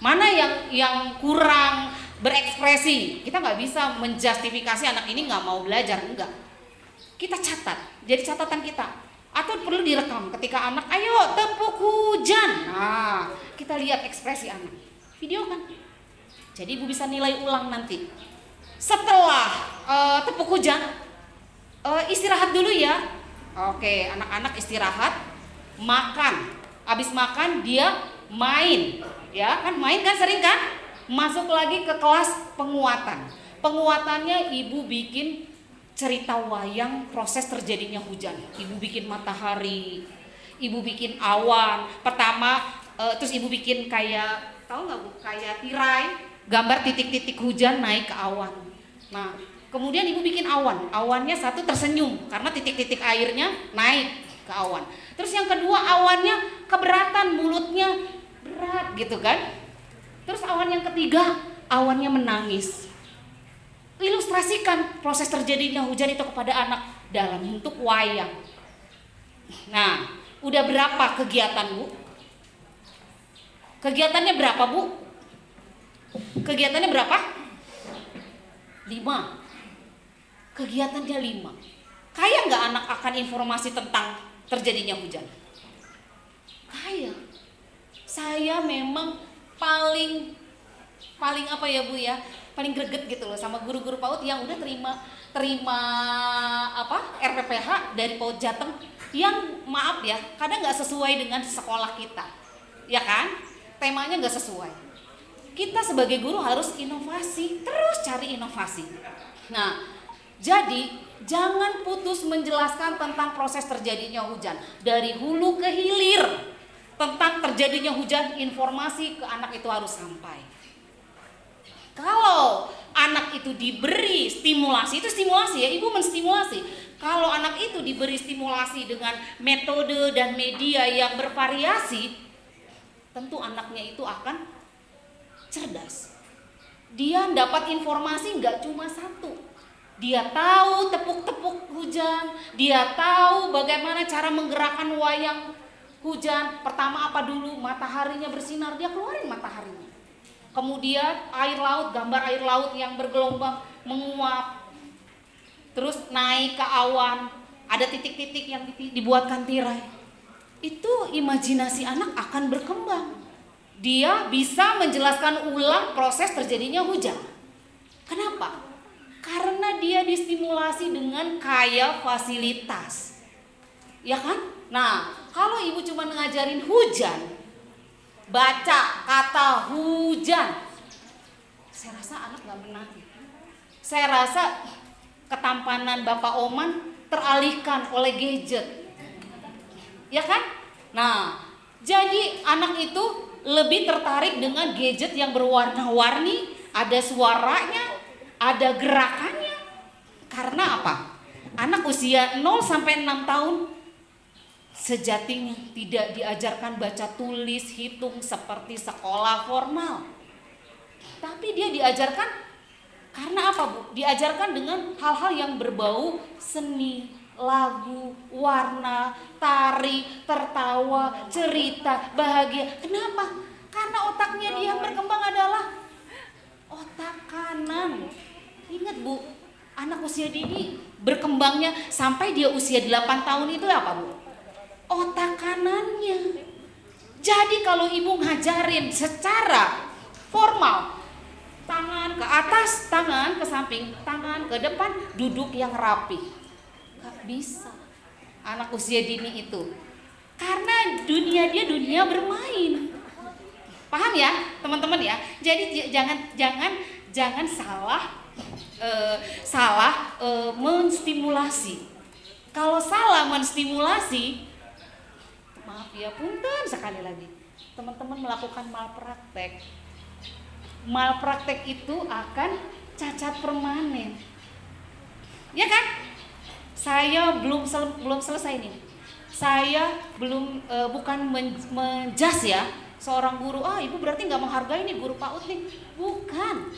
Speaker 6: Mana yang kurang berekspresi. Kita nggak bisa menjustifikasi anak ini nggak mau belajar, enggak. Kita catat, jadi catatan kita. Atau perlu direkam ketika anak, ayo tepuk hujan. Nah, kita lihat ekspresi anak. Video kan? Jadi ibu bisa nilai ulang nanti. Setelah tepuk hujan, istirahat dulu ya. Oke, anak-anak istirahat, makan. Habis makan dia main, ya kan? Main kan sering kan? Masuk lagi ke kelas penguatan. Penguatannya ibu bikin cerita wayang proses terjadinya hujan. Ibu bikin matahari, ibu bikin awan. Pertama, terus ibu bikin kayak, tahu nggak bu? Kayak tirai, gambar titik-titik hujan naik ke awan. Nah, kemudian ibu bikin awan. Awannya satu tersenyum karena titik-titik airnya naik ke awan. Terus yang kedua awannya keberatan, mulutnya berat gitu kan. Terus awan yang ketiga awannya menangis. Ilustrasikan proses terjadinya hujan itu kepada anak dalam bentuk wayang. Nah, udah berapa kegiatan bu? Kegiatannya berapa bu? Kegiatannya berapa? 5. Kegiatannya 5. Kaya nggak anak akan informasi tentang terjadinya hujan? Kaya. Saya memang paling apa ya bu ya? Paling greget gitu loh sama guru-guru PAUD yang udah terima RPPH dari PAUD Jateng yang maaf ya kadang nggak sesuai dengan sekolah kita, ya kan? temanya nggak sesuai. Kita sebagai guru harus inovasi, terus cari inovasi. Nah, jadi jangan putus menjelaskan tentang proses terjadinya hujan dari hulu ke hilir. Tentang terjadinya hujan, informasi ke anak itu harus sampai. Kalau anak itu diberi stimulasi, itu stimulasi ya, ibu menstimulasi. Kalau anak itu diberi stimulasi dengan metode dan media yang bervariasi, tentu anaknya itu akan cerdas. Dia dapat informasi nggak cuma satu. Dia tahu tepuk-tepuk hujan, dia tahu bagaimana cara menggerakkan wayang hujan. Pertama apa dulu? Mataharinya bersinar, dia keluarin mataharinya. Kemudian air laut, gambar air laut yang bergelombang menguap, terus naik ke awan, ada titik-titik yang dibuatkan tirai. Itu imajinasi anak akan berkembang. Dia bisa menjelaskan ulang proses terjadinya hujan. Kenapa? Karena dia distimulasi dengan kaya fasilitas. Ya kan? Nah, kalau ibu cuma ngajarin hujan, baca kata hujan, saya rasa anak gak mengerti. Saya rasa ketampanan Bapak Oman teralihkan oleh gadget. Ya kan? Nah, jadi anak itu lebih tertarik dengan gadget yang berwarna-warni, ada suaranya, ada gerakannya. Karena apa? Anak usia 0 sampai 6 tahun sejatinya tidak diajarkan baca tulis, hitung seperti sekolah formal. Tapi dia diajarkan karena apa, Bu? Diajarkan dengan hal-hal yang berbau seni, lagu, warna, tari, tertawa, cerita, bahagia. Kenapa? Karena otaknya dia berkembang adalah otak kanan. Ingat, Bu, anak usia dini berkembangnya sampai dia usia 8 tahun itu apa, Bu? Otak kanannya. Jadi kalau ibu ngajarin secara formal, tangan ke atas, tangan ke samping, tangan ke depan, duduk yang rapi, gak bisa anak usia dini itu. Karena dunia dia dunia bermain. Paham ya teman-teman ya? Jadi jangan salah menstimulasi. Kalau salah menstimulasi, maaf ya, punten sekali lagi, teman-teman melakukan malpraktek. Malpraktek itu akan cacat permanen. Ya kan? Saya belum selesai nih. Saya bukan menjas ya seorang guru. Ibu berarti nggak menghargai nih guru PAUD nih. Bukan.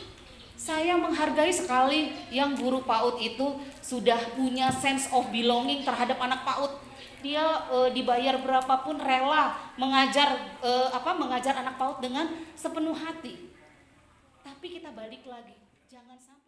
Speaker 6: Saya menghargai sekali yang guru PAUD itu sudah punya sense of belonging terhadap anak PAUD. Dia dibayar berapapun rela mengajar anak PAUD dengan sepenuh hati. Tapi kita balik lagi, jangan sampai